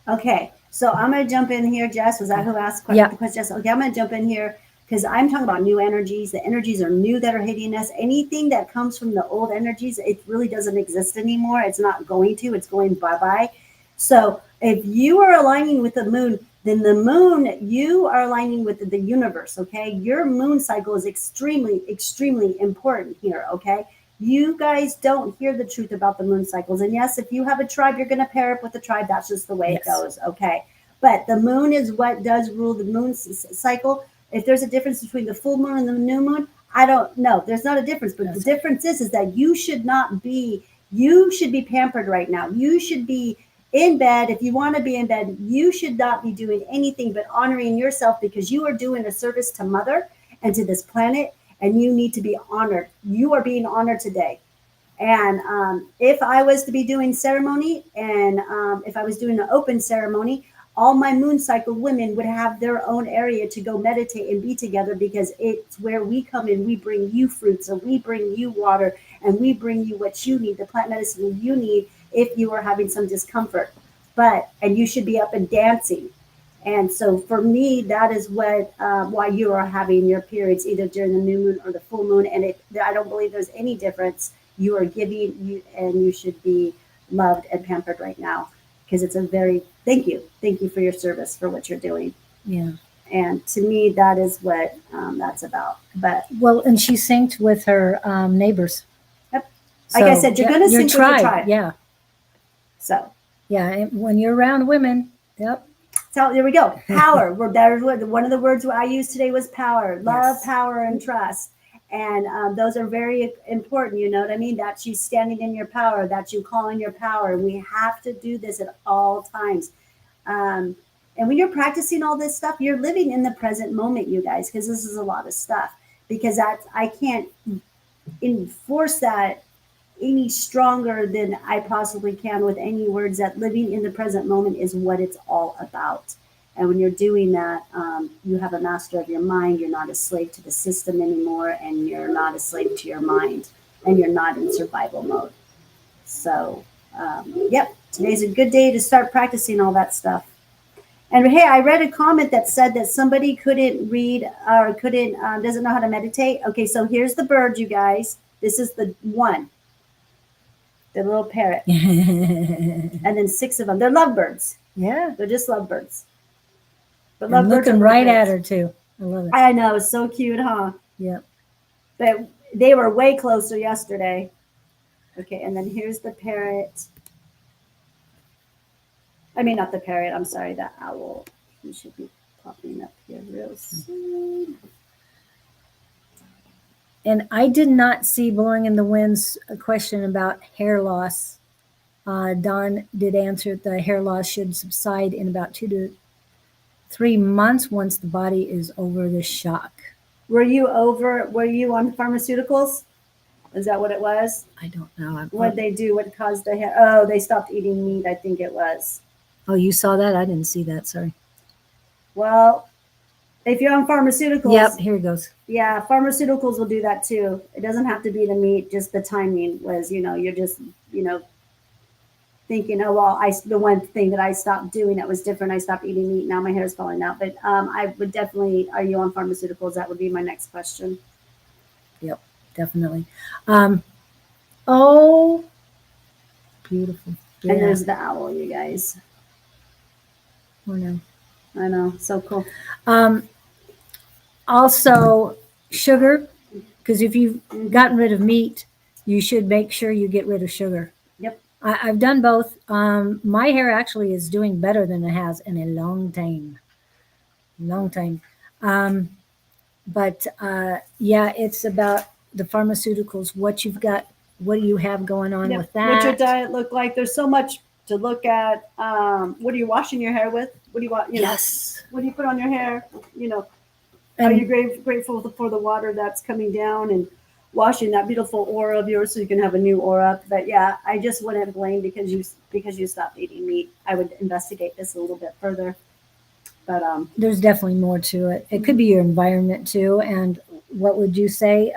Okay, so I'm going to jump in here, Jess. Was that who asked the question? Jess? Okay, I'm going to jump in here because I'm talking about new energies. The energies are new that are hitting us. Anything that comes from the old energies, it really doesn't exist anymore. It's not going to. It's going bye-bye. So if you are aligning with the moon, then the moon, you are aligning with the universe, okay? Your moon cycle is extremely, extremely important here, okay? You guys don't hear the truth about the moon cycles. And yes, if you have a tribe, you're going to pair up with the tribe. That's just the way it goes, okay? But the moon is what does rule the moon cycle. If there's a difference between the full moon and the new moon, I don't know. There's not a difference. But the difference is that you should be pampered right now. You should be in bed. If you want to be in bed, you should not be doing anything but honoring yourself, because you are doing a service to Mother and to this planet, and you need to be honored. You are being honored today. And if I was to be doing ceremony, and if I was doing an open ceremony, all my moon cycle women would have their own area to go meditate and be together, because it's where we come in. We bring you fruits, and we bring you water, and we bring you what you need, the plant medicine you need if you are having some discomfort. And you should be up and dancing. And so for me, that is what why you are having your periods, either during the new moon or the full moon. And I don't believe there's any difference. You are giving, and you should be loved and pampered right now, because it's thank you for your service, for what you're doing. Yeah. And to me, that is what that's about. But and she synced with her neighbors. Yep. Like I said, you're going to sync with your tribe. Yeah. So. Yeah, and when you're around women, yep. So there we go. Power. One of the words I used today was power. Love, power, and trust. And those are very important. You know what I mean? That you standing in your power, that you calling your power. And we have to do this at all times. And when you're practicing all this stuff, you're living in the present moment, you guys, because this is a lot of stuff. Because I can't enforce that any stronger than I possibly can with any words that living in the present moment is what it's all about. And when you're doing that, you have a master of your mind. You're not a slave to the system anymore, and you're not a slave to your mind, and you're not in survival mode. So, yep, today's a good day to start practicing all that stuff. And hey, I read a comment that said that somebody couldn't read or couldn't doesn't know how to meditate. Okay, so here's the bird, you guys. This is the one, the little parrot, and then 6 of them. They're lovebirds. Yeah. They're just lovebirds. But I'm lovebirds looking are right at lovebirds. her too. I love it. I know, it's so cute, huh? Yep. But they were way closer yesterday. Okay, and then here's the parrot. I mean, not the parrot. I'm sorry, the owl. He should be popping up here real soon. And I did not see Blowing in the Wind's a question about hair loss. Don did answer the hair loss should subside in about 2 to 3 months once the body is over the shock. Were you on pharmaceuticals? Is that what it was? I don't know. What they do? What caused the hair? Oh, they stopped eating meat. I think it was. Oh, you saw that? I didn't see that. Sorry. Well, if you're on pharmaceuticals, Yep. Here it goes. yeah, pharmaceuticals will do that too. It doesn't have to be the meat. Just the timing was, you're just, thinking, oh well, the one thing that I stopped doing that was different. I stopped eating meat. Now my hair is falling out. But I would definitely. Are you on pharmaceuticals? That would be my next question. Yep. Definitely. Oh, beautiful. Yeah. And there's the owl, you guys. Oh no. I know, so cool. Also, sugar, because if you've gotten rid of meat, you should make sure you get rid of sugar. Yep. I've done both. My hair actually is doing better than it has in a long time. But yeah, it's about the pharmaceuticals, what you've got, what do you have going on with that? What's your diet look like? There's so much to look at. What are you washing your hair with? What do you want? Yes. What do you put on your hair? Are you grateful for the water that's coming down and washing that beautiful aura of yours so you can have a new aura? But yeah, I just wouldn't blame because you stopped eating meat. I would investigate this a little bit further. But there's definitely more to it. It could be your environment too. And what would you say?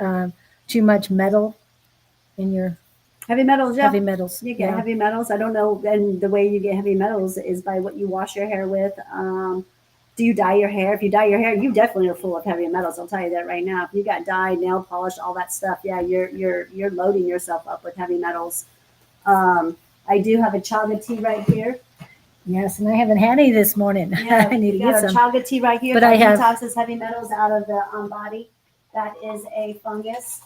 Too much metal in your heavy metals, yeah. Heavy metals. You get heavy metals. I don't know. And the way you get heavy metals is by what you wash your hair with. Do you dye your hair? If you dye your hair, you definitely are full of heavy metals. I'll tell you that right now. If you got dye, nail polish, all that stuff, yeah, you're loading yourself up with heavy metals. I do have a chaga tea right here. Yes, and I haven't had any this morning. Yeah, I need to get some. Chaga tea right here. But that I have detoxes heavy metals out of the body. That is a fungus.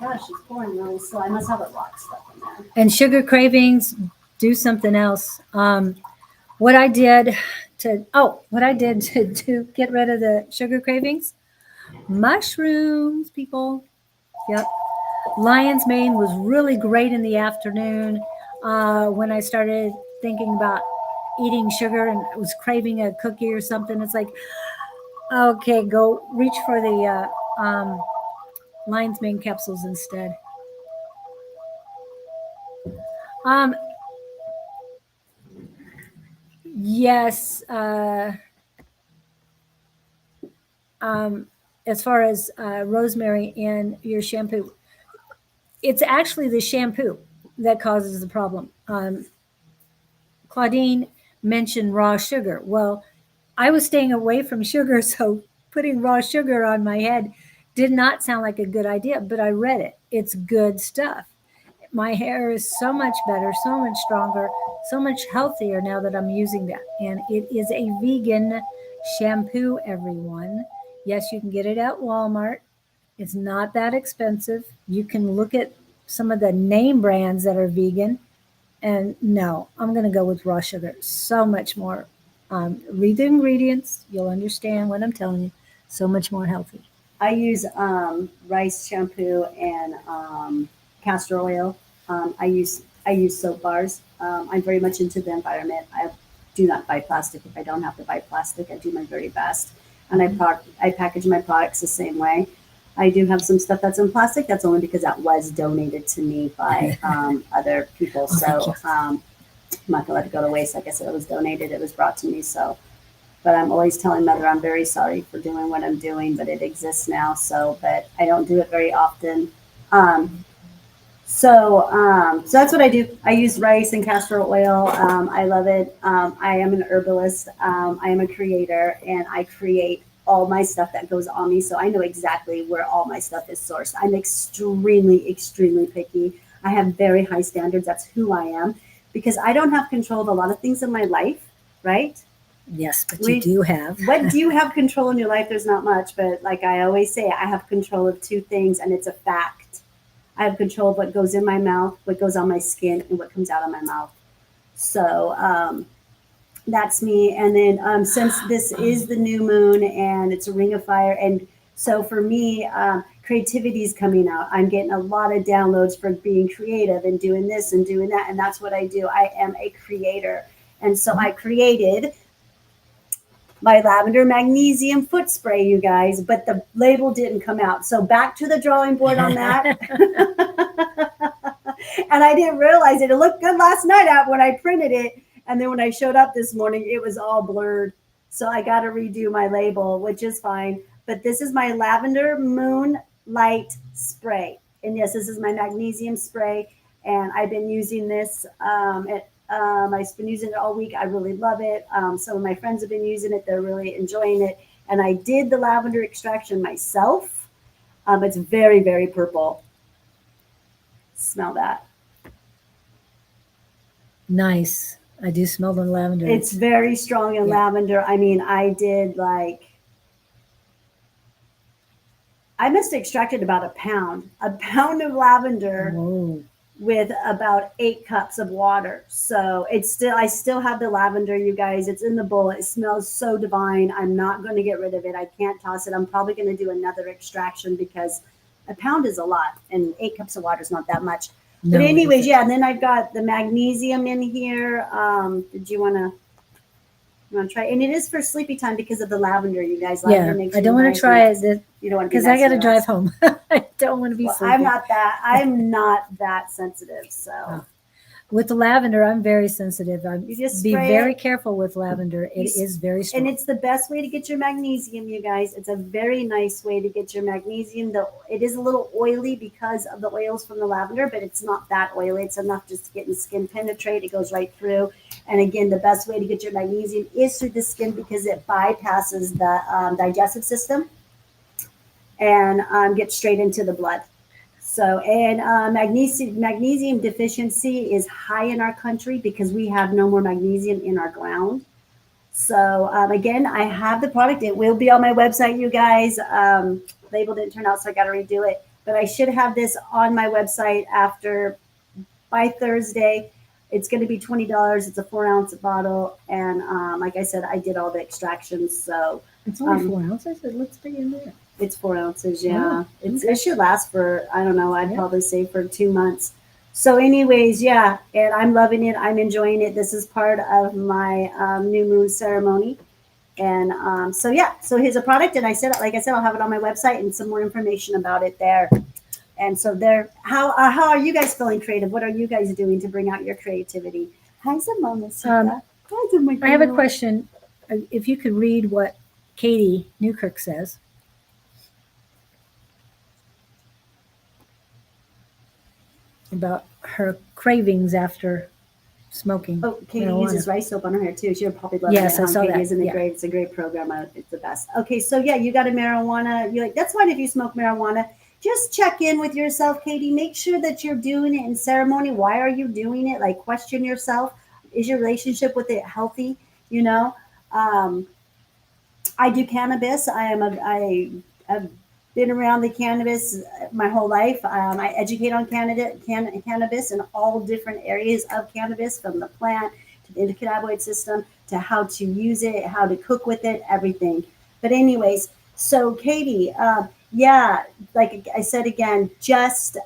Gosh, she's pouring really slow. I must have a rock stuff in there. And sugar cravings, do something else. What I did to get rid of the sugar cravings, mushrooms, people. Yep. Lion's mane was really great in the afternoon when I started thinking about eating sugar and I was craving a cookie or something. It's like, okay, go reach for the lion's mane capsules instead. Yes. As far as rosemary in your shampoo, it's actually the shampoo that causes the problem. Claudene mentioned raw sugar. Well, I was staying away from sugar, so putting raw sugar on my head did not sound like a good idea, but I read it. It's good stuff. My hair is so much better, so much stronger, so much healthier now that I'm using that. And it is a vegan shampoo, everyone. Yes, you can get it at Walmart. It's not that expensive. You can look at some of the name brands that are vegan. And no, I'm going to go with raw sugar. So much more. Read the ingredients. You'll understand what I'm telling you. So much more healthy. I use rice shampoo and castor oil. I use soap bars. I'm very much into the environment. do not buy plastic. If I don't have to buy plastic, I do my very best. And I package my products the same way. I do have some stuff that's in plastic. That's only because that was donated to me by other people. So I'm not gonna let it go to waste. Like I said, it was donated. It was brought to me. So, but I'm always telling Mother I'm very sorry for doing what I'm doing, but it exists now. So, but I don't do it very often. So that's what I do. I use rice and castor oil. I love it. I am an herbalist. I am a creator, and I create all my stuff that goes on me. So I know exactly where all my stuff is sourced. I'm extremely, extremely picky. I have very high standards. That's who I am, because I don't have control of a lot of things in my life, right? Yes, but you do have. What do you have control in your life? There's not much, but like I always say, I have control of two things, and it's a fact. I have control of what goes in my mouth, what goes on my skin, and what comes out of my mouth. So that's me. And then since this is the new moon and it's a ring of fire, and so for me, creativity is coming out. I'm getting a lot of downloads for being creative and doing this and doing that, and that's what I do. I am a creator, and so I created my lavender magnesium foot spray, you guys, but the label didn't come out. So back to the drawing board on that. And I didn't realize it. It looked good last night out when I printed it. And then when I showed up this morning, it was all blurred. So I got to redo my label, which is fine. But this is my lavender moonlight spray. And yes, this is my magnesium spray. And I've been using this I've been using it all week. I really love it. Some of my friends have been using it. They're really enjoying it. And I did the lavender extraction myself. It's very, very purple. Smell that. Nice. I do smell the lavender. It's very strong in lavender. I mean, I must have extracted about a pound of lavender. Whoa. With about 8 cups of water. So I still have the lavender, you guys. It's in the bowl. It smells so divine. I'm not going to get rid of it. I can't toss it. I'm probably going to do another extraction because a pound is a lot and 8 cups of water is not that much. No, but anyways, yeah. And then I've got the magnesium in here. Did you want to try? And it is for sleepy time because of the lavender, you guys. Lavender makes I don't want to try it. You don't want to because I got to drive home. I don't want to be sleepy. I'm not that sensitive. So with the lavender, I'm very sensitive. You just be very careful with lavender. It is very strong. And it's the best way to get your magnesium, you guys. It's a very nice way to get your magnesium. It is a little oily because of the oils from the lavender, but it's not that oily. It's enough just to get the skin penetrate. It goes right through. And again, the best way to get your magnesium is through the skin because it bypasses the digestive system and gets straight into the blood. So, and magnesium deficiency is high in our country because we have no more magnesium in our ground. So, again, I have the product. It will be on my website, you guys. Label didn't turn out, so I got to redo it. But I should have this on my website by Thursday. It's going to be $20. It's a 4-ounce bottle. And like I said, I did all the extractions. So it's only 4 ounces. It looks big in there. It's 4 ounces, yeah. It should last for, I don't know, I'd probably say for 2 months. So anyways, yeah, and I'm loving it. I'm enjoying it. This is part of my new moon ceremony. And so, yeah, so here's a product. And like I said, I'll have it on my website and some more information about it there. And so how are you guys feeling creative? What are you guys doing to bring out your creativity? Hi, Simona. I have a question. If you could read what Katie Newkirk says. About her cravings after smoking. Oh, Katie uses rice soap on her hair too. She'll probably love it. Yes, I saw that. Isn't it great? It's a great program. It's the best. Okay, so yeah, you got a marijuana. You're like, that's fine if you smoke marijuana. Just check in with yourself, Katie. Make sure that you're doing it in ceremony. Why are you doing it? Like, question yourself. Is your relationship with it healthy? You know, I do cannabis. I've been around the cannabis my whole life. I educate on cannabis in all different areas of cannabis, from the plant to the endocannabinoid system to how to use it, how to cook with it, everything. But anyways, so Katie, yeah, like I said again, just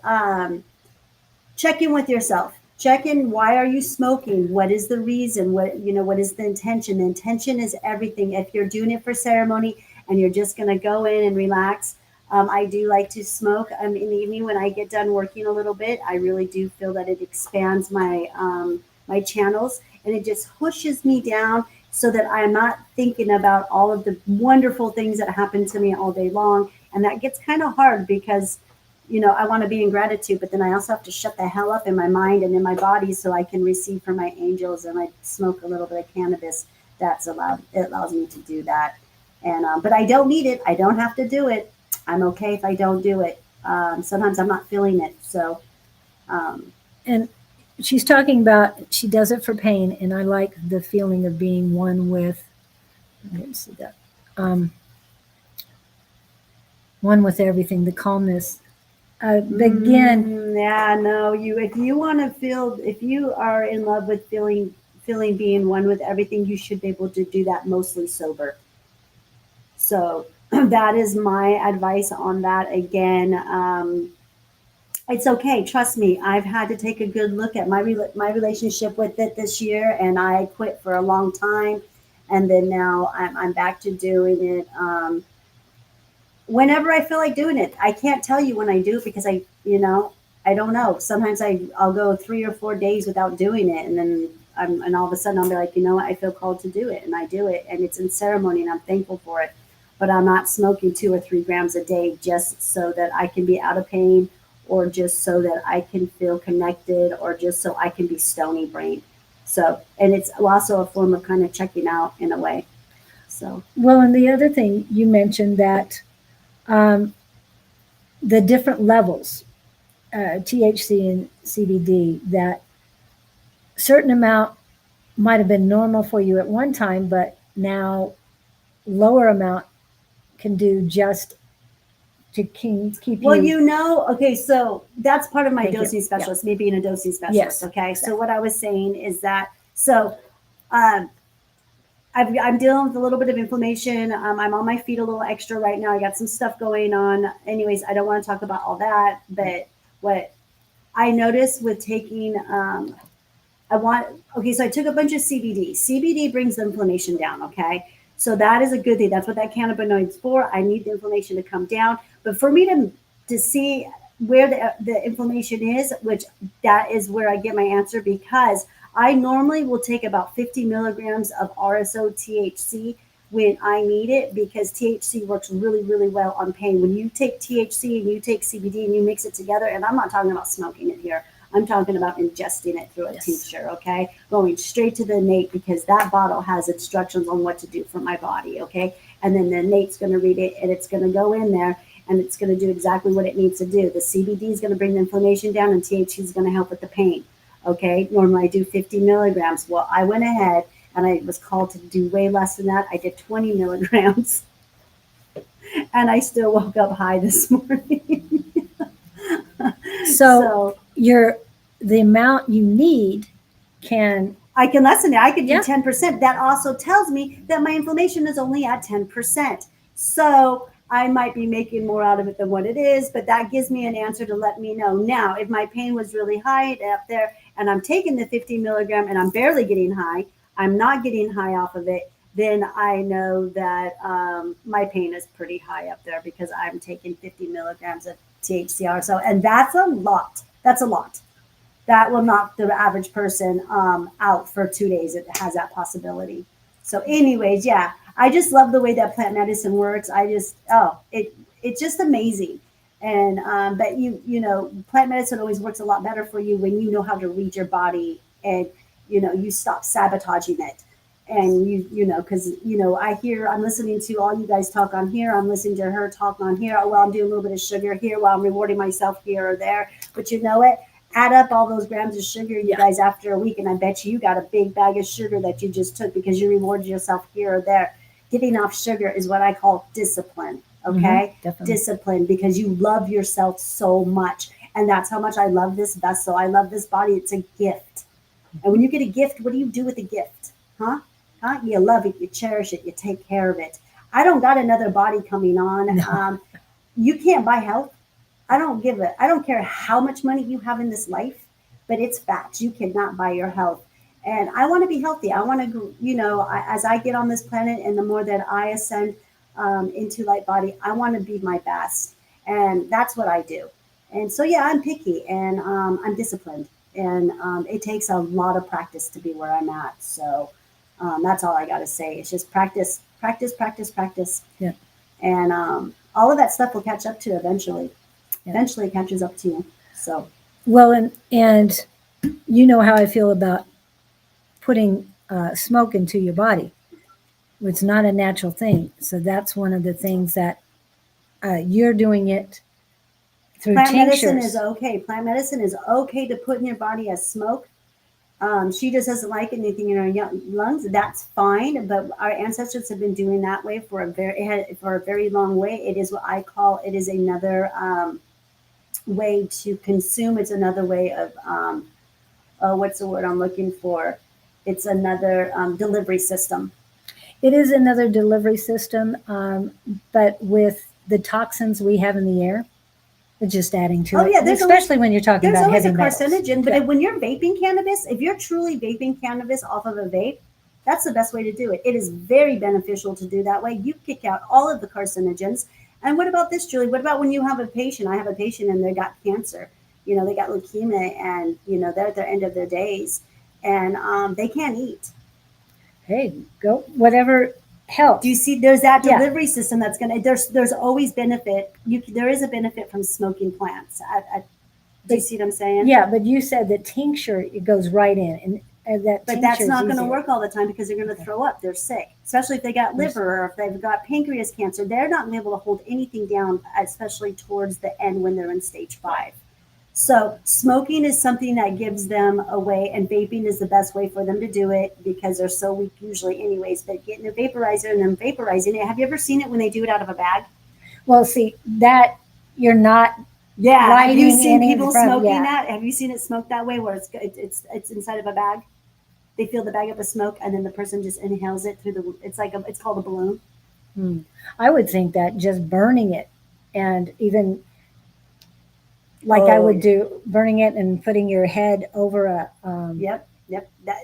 check in with yourself. check in. Why are you smoking? What is the reason? What is the intention? The intention is everything. If you're doing it for ceremony and you're just going to go in and relax, I do like to smoke in the evening when I get done working a little bit. I really do feel that it expands my channels, and it just pushes me down so that I'm not thinking about all of the wonderful things that happen to me all day long. And that gets kind of hard because I want to be in gratitude, but then I also have to shut the hell up in my mind and in my body so I can receive from my angels. And I smoke a little bit of cannabis. It allows me to do that. And but I don't need it. I don't have to do it. I'm okay if I don't do it. Sometimes I'm not feeling it. So, And she's talking about she does it for pain, and I like the feeling of being one with. Let me see that. One with everything, the calmness. Again, yeah, no, if you want to feel, if you are in love with feeling being one with everything, you should be able to do that mostly sober. So that is my advice on that. Again, it's okay. Trust me. I've had to take a good look at my relationship with it this year, and I quit for a long time, and then now I'm back to doing it. Whenever I feel like doing it. I can't tell you when I do it because I don't know. Sometimes I'll go 3 or 4 days without doing it, and then and all of a sudden I'll be like, you know what, I feel called to do it, and I do it, and it's in ceremony, and I'm thankful for it. But I'm not smoking 2 or 3 grams a day just so that I can be out of pain, or just so that I can feel connected, or just so I can be stony brained. So, and it's also a form of kind of checking out in a way. So, well, and the other thing you mentioned that the different levels, THC and CBD, that certain amount might have been normal for you at one time, but now lower amount can do just to keep you. Okay, so that's part of my Thank you. dosing specialist, me being a dosing specialist. Yes, Okay, so what I was saying is that, so I'm dealing with a little bit of inflammation. I'm on my feet a little extra right now. I got some stuff going on. Anyways, I don't want to talk about all that, but what I noticed with taking, so I took a bunch of CBD. CBD brings the inflammation down, okay? So that is a good thing. That's what that cannabinoid's for. I need the inflammation to come down. But for me to see where the inflammation is, which that is where I get my answer, because I normally will take about 50 milligrams of RSO THC when I need it, because THC works really, really well on pain. When you take THC and you take CBD and you mix it together, and I'm not talking about smoking it here, I'm talking about ingesting it through a tincture, okay? Going straight to the innate, because that bottle has instructions on what to do for my body, okay? And then the innate's going to read it, and it's going to go in there, and it's going to do exactly what it needs to do. The CBD is going to bring the inflammation down, and THC is going to help with the pain, okay? Normally I do 50 milligrams. Well, I went ahead, and I was called to do way less than that. I did 20 milligrams, and I still woke up high this morning. So the amount you need I can lessen it. I could do 10%. That also tells me that my inflammation is only at 10%. So I might be making more out of it than what it is, but that gives me an answer to let me know. Now, if my pain was really high up there and I'm taking the 50 milligram and I'm barely getting high, I'm not getting high off of it, then I know that my pain is pretty high up there because I'm taking 50 milligrams of THC. So, and that's a lot. That's a lot. That will knock the average person out for 2 days. It has that possibility. So anyways, yeah, I just love the way that plant medicine works. It's just amazing. And but plant medicine always works a lot better for you when you know how to read your body, and you stop sabotaging it. And because I'm listening to all you guys talk on here. I'm listening to her talk on here. Well, I'm doing a little bit of sugar here while I'm rewarding myself here or there. But you know what? Add up all those grams of sugar, you guys, after a week, and I bet you got a big bag of sugar that you just took because you rewarded yourself here or there. Getting off sugar is what I call discipline, okay? Discipline, because you love yourself so much. And that's how much I love this vessel. I love this body. It's a gift. And when you get a gift, what do you do with the gift? Huh? You love it. You cherish it. You take care of it. I don't got another body coming on. No. You can't buy health. I don't care how much money you have in this life. but it's facts. You cannot buy your health. And I want to be healthy. I want to, as I get on this planet and the more that I ascend into light body, I want to be my best. And that's what I do. And so, yeah, I'm picky and I'm disciplined. And it takes a lot of practice to be where I'm at. So that's all I got to say. It's just practice, practice, practice, practice. Yeah. And all of that stuff will catch up to eventually. Yeah. Eventually it catches up to you. So. Well, and you know how I feel about putting smoke into your body. It's not a natural thing. So that's one of the things that you're doing it through Plant tinctures. medicine is okay. Plant medicine is okay to put in your body as smoke. She just doesn't like anything in her lungs. That's fine. But our ancestors have been doing that way for a very long way. It is what I call it is another way to consume. It's another way of what's the word I'm looking for? It's another delivery system. It is another delivery system, but with the toxins we have in the air, it's just adding to it. Yeah, especially when you're talking there's about always heavy a metals. carcinogen. But when you're vaping cannabis, if you're truly vaping cannabis off of a vape, that's the best way to do it. It is very beneficial to do that way. You kick out all of the carcinogens. And what about this, Julie? What about when you have a patient? I have a patient and they got cancer. They got leukemia, and they're at the end of their days, and they can't eat. Hey, go whatever helps. Do you see? There's that delivery system that's gonna. There's always benefit. There is a benefit from smoking plants. Do you see what I'm saying? Yeah, but you said that tincture it goes right in, and that. But that's not going to work all the time because they're going to throw up. They're sick, especially if they got liver or if they've got pancreas cancer. They're not going to be able to hold anything down, especially towards the end when they're in stage 5. So smoking is something that gives them a way, and vaping is the best way for them to do it because they're so weak usually anyways. But getting a vaporizer and then vaporizing it. Have you ever seen it when they do it out of a bag? Well, see, that you're not. Yeah, have you seen people smoking that? Have you seen it smoked that way where it's inside of a bag? They fill the bag up with smoke and then the person just inhales it through it's called a balloon. I would think that just burning it and even I would do burning it and putting your head over a Yep.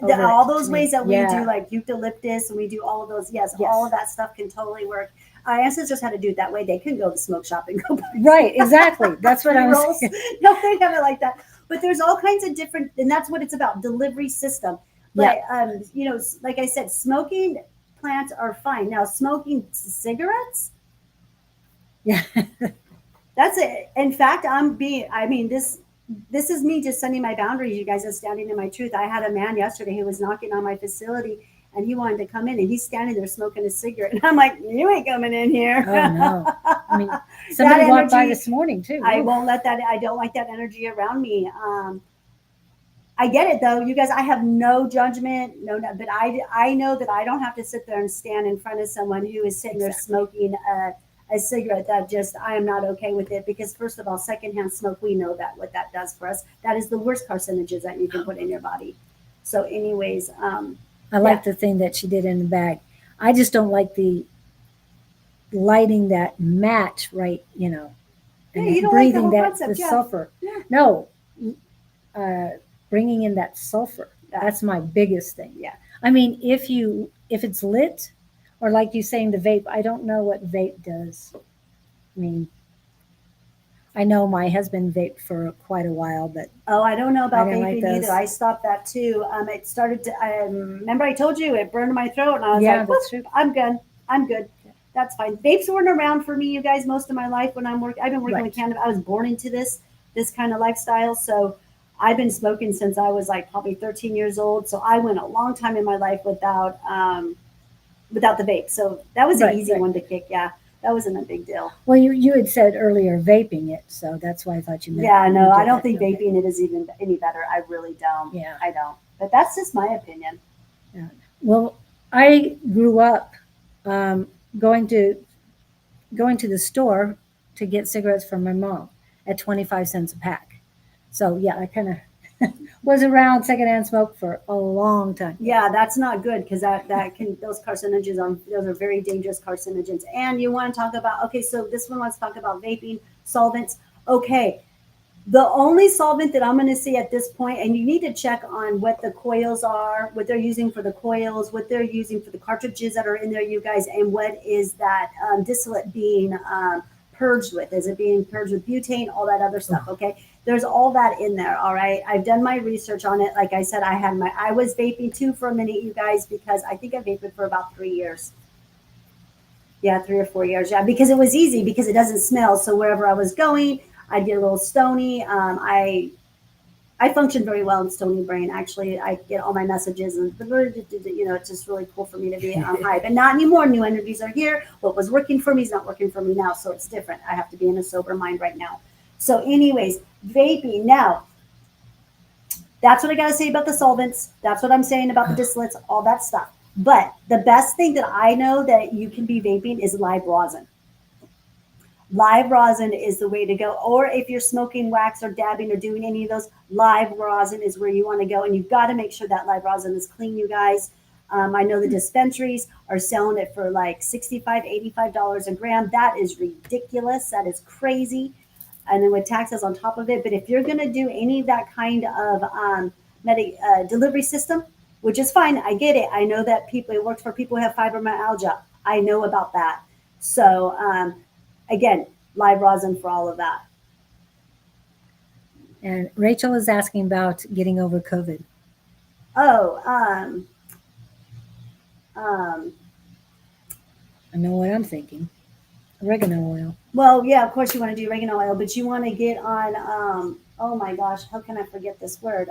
All those ways that we do like eucalyptus and we do all of those. Yes, all of that stuff can totally work. Our ancestors had to do it that way. They couldn't go to the smoke shop and go buy. Right, exactly. That's what I was saying. No, they have it like that. But there's all kinds of different, and that's what it's about, delivery system. But, like I said, smoking plants are fine. Now, smoking cigarettes? Yeah. That's it. In fact, this is me just sending my boundaries. You guys are standing in my truth. I had a man yesterday who was knocking on my facility and he wanted to come in and he's standing there smoking a cigarette. And I'm like, you ain't coming in here. Oh, no. I mean, somebody walked by this morning too. I won't let that. I don't like that energy around me. I get it though. You guys, I have no judgment. No, but I know that I don't have to sit there and stand in front of someone who is sitting there smoking a cigarette. I am not okay with it because first of all, secondhand smoke, we know that what that does for us. That is the worst carcinogens that you can put in your body. So anyways, I like the thing that she did in the bag. I just don't like the lighting that match, right? And you don't breathing like the the concept, sulfur. Yeah. No, bringing in that sulfur. That's my biggest thing. Yeah. I mean, if it's lit, or like you saying the vape, I don't know what vape does. I mean, I know my husband vaped for quite a while, but I don't know about vaping either. I stopped that too. It started to. Remember I told you it burned my throat, and I was that's true. I'm good. I'm good. That's fine. Vapes weren't around for me, you guys, most of my life when I've been working with cannabis. I was born into this kind of lifestyle, so I've been smoking since I was like probably 13 years old. So I went a long time in my life without the vape. So that was an easy one to kick. Yeah. That wasn't a big deal. Well, you had said earlier vaping it, so that's why I thought you meant. Yeah, no, I don't think vaping it is even any better. I really don't. Yeah, I don't. But that's just my opinion. Yeah. Well, I grew up going to the store to get cigarettes from my mom at 25 cents a pack. So yeah, I kind of was around secondhand smoke for a long time. Yeah, that's not good because those carcinogens those are very dangerous carcinogens. And you want to talk about so this one wants to talk about vaping solvents. Okay, The only solvent that I'm going to see at this point, and you need to check on what the coils are, what they're using for the coils, what they're using for the cartridges that are in there, you guys, and what is that distillate being purged with? Is it being purged with butane, all that other stuff? Okay, there's all that in there. All right, I've done my research on it. Like I said, I was vaping too for a minute, you guys, because I think I vaped for about 3 years. Yeah, 3 or 4 years. Yeah, because it was easy because it doesn't smell. So wherever I was going, I'd get a little stony. I function very well in stony brain. Actually, I get all my messages, and it's just really cool for me to be high. But not anymore. New energies are here. What was working for me is not working for me now, so it's different. I have to be in a sober mind right now. So, anyways, vaping. Now, that's what I got to say about the solvents. That's what I'm saying about the distillates, all that stuff. But the best thing that I know that you can be vaping is live rosin. Live rosin is the way to go. Or if you're smoking wax or dabbing or doing any of those, live rosin is where you want to go. And you've got to make sure that live rosin is clean, you guys. I know the dispensaries are selling it for like $65, $85 a gram. That is ridiculous. That is crazy. And then with taxes on top of it. But if you're going to do any of that kind of delivery system, which is fine, I get it. I know that it works for people who have fibromyalgia. I know about that. So, again, live rosin for all of that. And Rachel is asking about getting over COVID. Oh, I know what I'm thinking. Oregano oil. well, yeah, of course you want to do oregano oil, but you want to get on, oh my gosh, how can I forget this word?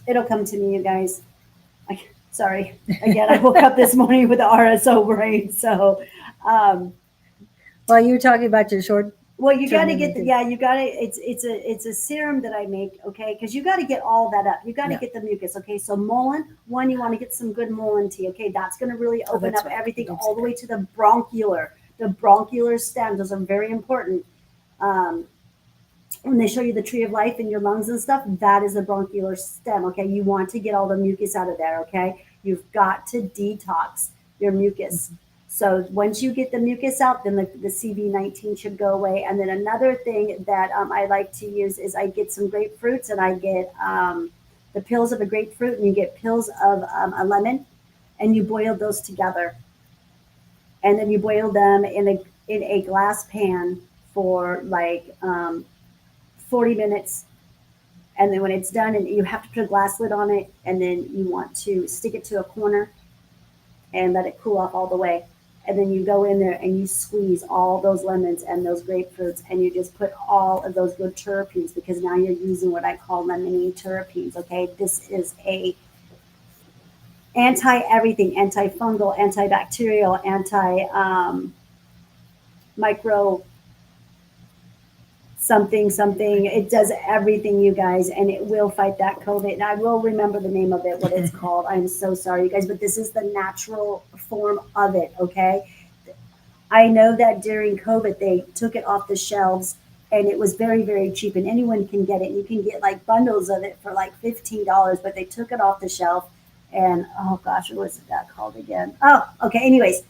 It'll come to me, you guys. Sorry. Again, I woke up this morning with the RSO brain. So, Well, you were talking about your short. well, you got to get you got to, it's a serum that I make, okay? Because you got to get all that up. You got to Yeah. get the mucus, okay? So Mullein, one, you want to get some good Mullein tea, okay? That's going to really open that's up right. everything You did all say the way to the bronchular stem. Those are very important. When they show you the tree of life in your lungs and stuff, that is a bronchular stem, okay? You want to get all the mucus out of there, okay? You've got to detox your mucus. So once you get the mucus out, then the CV19 should go away. And then another thing that I like to use is I get some grapefruits and I get the pills of a grapefruit and you get pills of a lemon and you boil those together. And then you boil them in a glass pan for like 40 minutes. And then when it's done, and you have to put a glass lid on it, and then you want to stick it to a corner and let it cool off all the way. And then you go in there and you squeeze all those lemons and those grapefruits, and you just put all of those good terpenes because now you're using what I call lemony terpenes. Okay, this is a anti-everything, antifungal, antibacterial, micro something. It does everything, you guys, and it will fight that COVID. And I will remember the name of it, what it's called. I'm so sorry, you guys, but this is the natural form of it, okay? I know that during COVID, they took it off the shelves and it was very, very cheap, and anyone can get it. You can get like bundles of it for like $15, but they took it off the shelf. And oh gosh, what was that called again? Oh, okay. Anyways,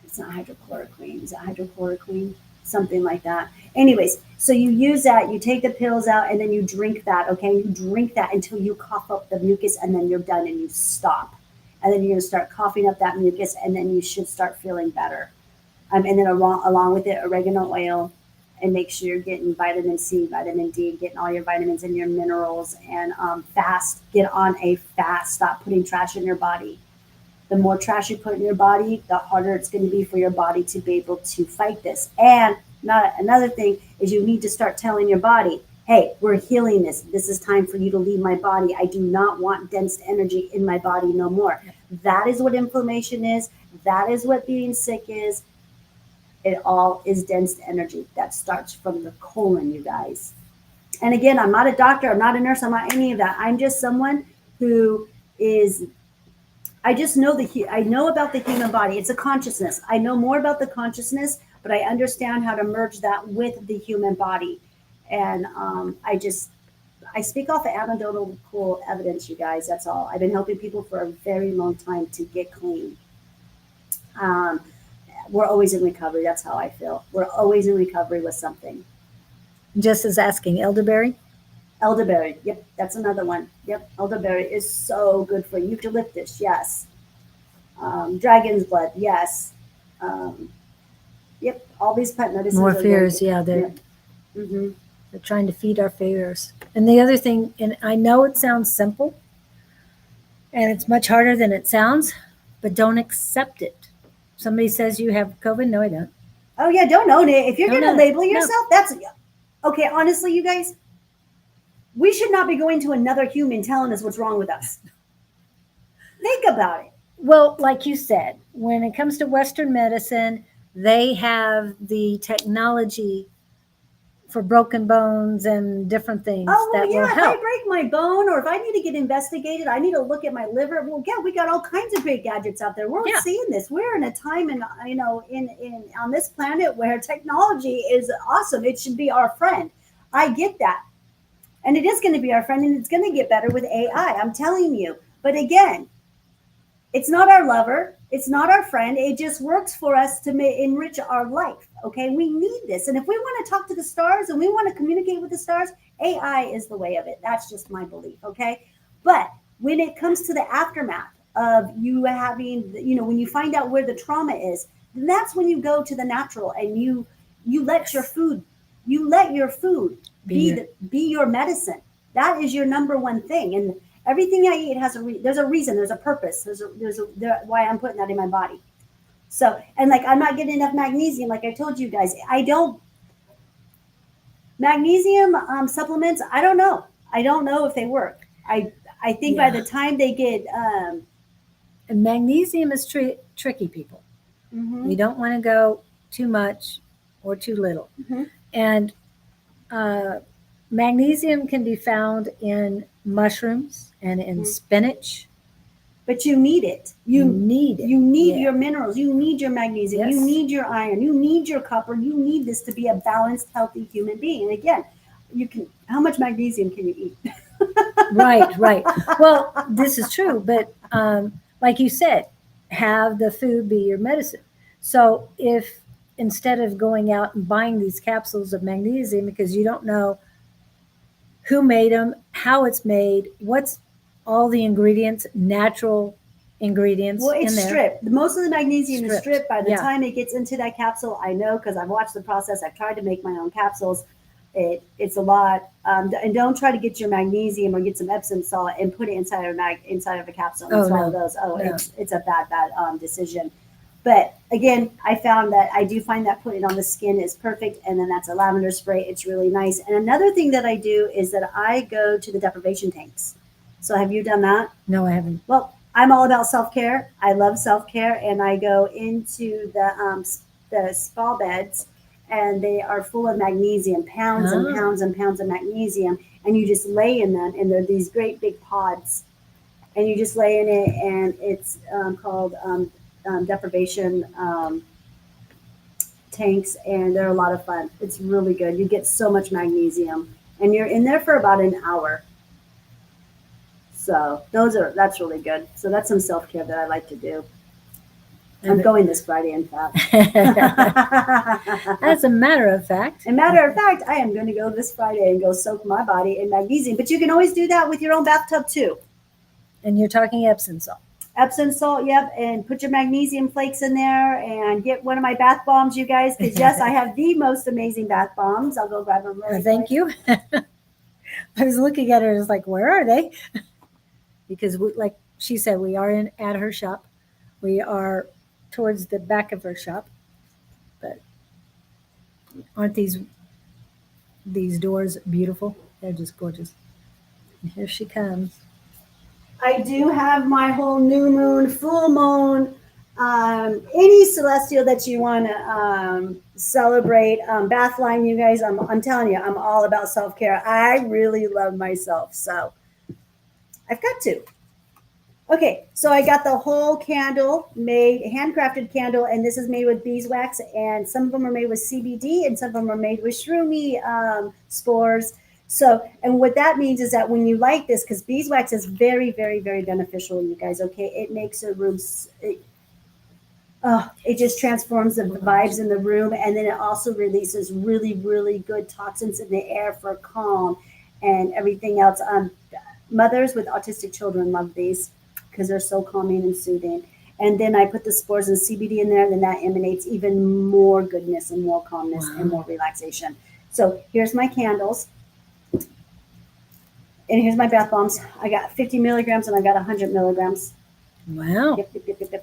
it's not hydrochloroquine. Is it hydrochloroquine? Something like that. Anyways, so you use that, you take the pills out, and then you drink that, okay? You drink that until you cough up the mucus, and then you're done and you stop. And then you're going to start coughing up that mucus, and then you should start feeling better. And then along with it, oregano oil, and make sure you're getting vitamin C, vitamin D, getting all your vitamins and your minerals, and fast. Get on a fast. Stop putting trash in your body. The more trash you put in your body, the harder it's going to be for your body to be able to fight this. And another thing is you need to start telling your body, hey, we're healing this. This is time for you to leave my body. I do not want dense energy in my body no more. That is what inflammation is. That is what being sick is. It all is dense energy. That starts from the colon, you guys. And again, I'm not a doctor. I'm not a nurse. I'm not any of that. I'm just someone who is I just know I know about the human body. It's a consciousness. I know more about the consciousness, but I understand how to merge that with the human body. And I speak off of anecdotal evidence, you guys. That's all. I've been helping people for a very long time to get clean. we're always in recovery. That's how I feel. We're always in recovery with something. Just as asking elderberry. Elderberry, yep, that's another one. Yep, elderberry is so good for you. Eucalyptus, yes. Dragon's blood, yes. Yep, all these plant medicines. More are fears, really, yeah, yep. Mm-hmm. they're trying to feed our fears. And the other thing, and I know it sounds simple, and it's much harder than it sounds, but don't accept it. Somebody says you have COVID. No, I don't. Oh yeah, don't own it. If you're Don't going to own it. label No. yourself, that's okay. Honestly, you guys, we should not be going to another human telling us what's wrong with us. Think about it. Well, like you said, when it comes to Western medicine, they have the technology for broken bones and different things Oh, well, that yeah, will if I help. break my bone or if I need to get investigated, I need to look at my liver. Well, yeah, we got all kinds of great gadgets out there. We're Yeah. seeing this. We're in a time in on this planet where technology is awesome. It should be our friend. I get that. And it is going to be our friend and it's going to get better with AI. I'm telling you. But again, it's not our lover. It's not our friend. It just works for us to enrich our life. Okay. We need this. And if we want to talk to the stars and we want to communicate with the stars, AI is the way of it. That's just my belief. Okay. But when it comes to the aftermath of you having, when you find out where the trauma is, then that's when you go to the natural and you let your food, be your medicine. That is your number one thing. And everything I eat has there's a reason, there's a purpose, there's why I'm putting that in my body. So, and like I'm not getting enough magnesium, like I told you guys. I don't magnesium supplements. I don't know if they work. I think by the time they get and magnesium is tricky, people. Mm-hmm. You don't want to go too much or too little. Mm-hmm. And magnesium can be found in mushrooms and in spinach. But you need it. You need it. You need your minerals. You need your magnesium. Yes. You need your iron. You need your copper. You need this to be a balanced, healthy human being. And again, how much magnesium can you eat? Right. Well, this is true. But like you said, have the food be your medicine. So if instead of going out and buying these capsules of magnesium because you don't know who made them, how it's made, what's all the ingredients, natural ingredients Well, it's in there. stripped. Most of the magnesium is stripped. By the Yeah. time it gets into that capsule, I know because I've watched the process. I've tried to make my own capsules. It's a lot. And don't try to get your magnesium or get some Epsom salt and put it inside of a capsule. It's one of those. It's a bad decision. But again, I found that I do find that putting it on the skin is perfect. And then that's a lavender spray. It's really nice. And another thing that I do is that I go to the deprivation tanks. So have you done that? No, I haven't. Well, I'm all about self-care. I love self-care. And I go into the spa beds and they are full of magnesium, pounds and pounds and pounds of magnesium. And you just lay in them and they're these great big pods. And you just lay in it and it's called deprivation tanks, and they're a lot of fun. It's really good. You get so much magnesium, and you're in there for about an hour. So that's really good. So that's some self-care that I like to do. I'm going this Friday, in fact. As a matter of fact. I am going to go this Friday and go soak my body in magnesium. But you can always do that with your own bathtub too. And you're talking Epsom salt. Epsom salt, yep, and put your magnesium flakes in there and get one of my bath bombs, you guys, because yes, I have the most amazing bath bombs. I'll go grab them really Thank you. I was looking at her, I was like, where are they? Because like she said, we are at her shop. We are towards the back of her shop. But aren't these doors beautiful? They're just gorgeous. And here she comes. I do have my whole new moon, full moon, any celestial that you want to celebrate. Bath line, you guys, I'm telling you, I'm all about self-care. I really love myself, so I've got to. Okay, so I got the whole candle made, handcrafted candle, and this is made with beeswax, and some of them are made with CBD, and some of them are made with shroomy spores. So, and what that means is that when you light this, because beeswax is very, very, very beneficial, you guys, okay? It makes a room, Oh, it just transforms the vibes in the room, and then it also releases really, really good toxins in the air for calm and everything else. Mothers with autistic children love these because they're so calming and soothing. And then I put the spores and CBD in there, and then that emanates even more goodness and more calmness and more relaxation. So here's my candles, and here's my bath bombs. I got 50 milligrams, and I got 100 milligrams. Wow. Yep.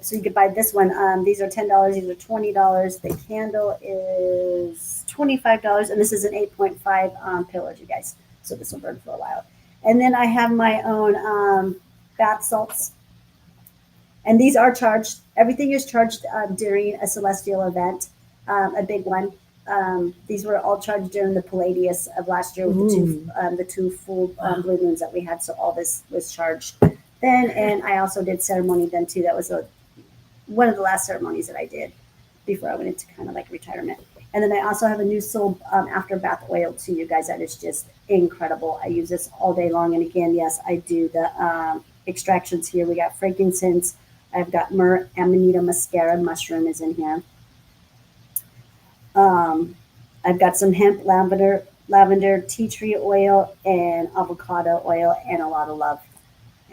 So you could buy this one. These are $10. These are $20. The candle is $25, and this is an 8.5 pillage, you guys. So this will burn for a while. And then I have my own bath salts, and these are charged. Everything is charged during a celestial event, a big one. These were all charged during the Palladius of last year with the two full blue moons that we had. So all this was charged then, and I also did ceremony then too. That was one of the last ceremonies that I did before I went into kind of like retirement. And then I also have a new soul after bath oil too, you guys. That is just incredible. I use this all day long. And again, yes, I do the extractions here. We got frankincense. I've got myrrh, amanita muscaria, mushroom is in here. I've got some hemp, lavender, tea tree oil, and avocado oil, and a lot of love.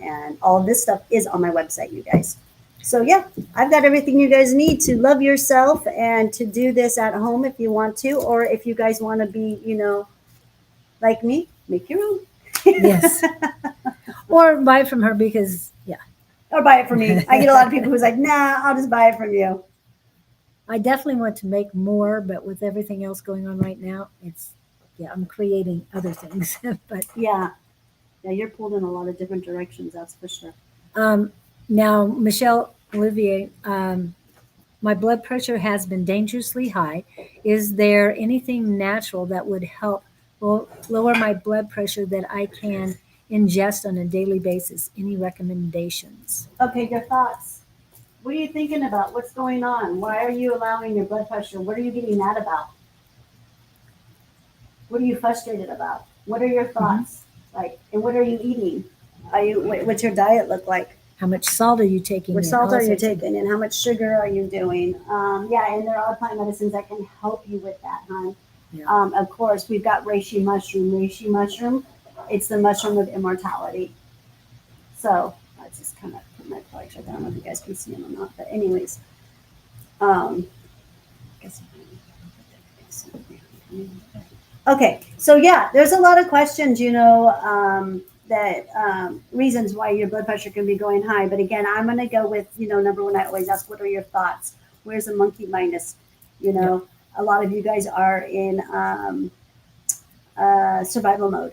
And all of this stuff is on my website, you guys. So yeah, I've got everything you guys need to love yourself and to do this at home if you want to, or if you guys want to be, like me, make your own. Yes. Or buy from her because, yeah. Or buy it from me. I get a lot of people who's like, nah, I'll just buy it from you. I definitely want to make more, but with everything else going on right now, I'm creating other things. But yeah, you're pulled in a lot of different directions, that's for sure. Now, Michelle Olivier, my blood pressure has been dangerously high. Is there anything natural that would help lower my blood pressure that I can ingest on a daily basis? Any recommendations? Okay, your thoughts. What are you thinking about? What's going on? Why are you allowing your blood pressure? What are you getting mad about? What are you frustrated about? What are your thoughts? Like, and what are you eating? What's your diet look like? How much salt are you taking? What salt are you taking, and how much sugar are you doing? Yeah, and there are plant medicines that can help you with that, hon. Yeah. Of course, we've got reishi mushroom. Reishi mushroom, it's the mushroom of immortality. So let's just kind of put my plugs right there. I don't know if you guys can see them or not, but anyways, okay. So yeah, there's a lot of questions, that reasons why your blood pressure can be going high. But again, I'm going to go with, number one, I always ask, what are your thoughts? Where's the monkey minus? Yep. A lot of you guys are in survival mode.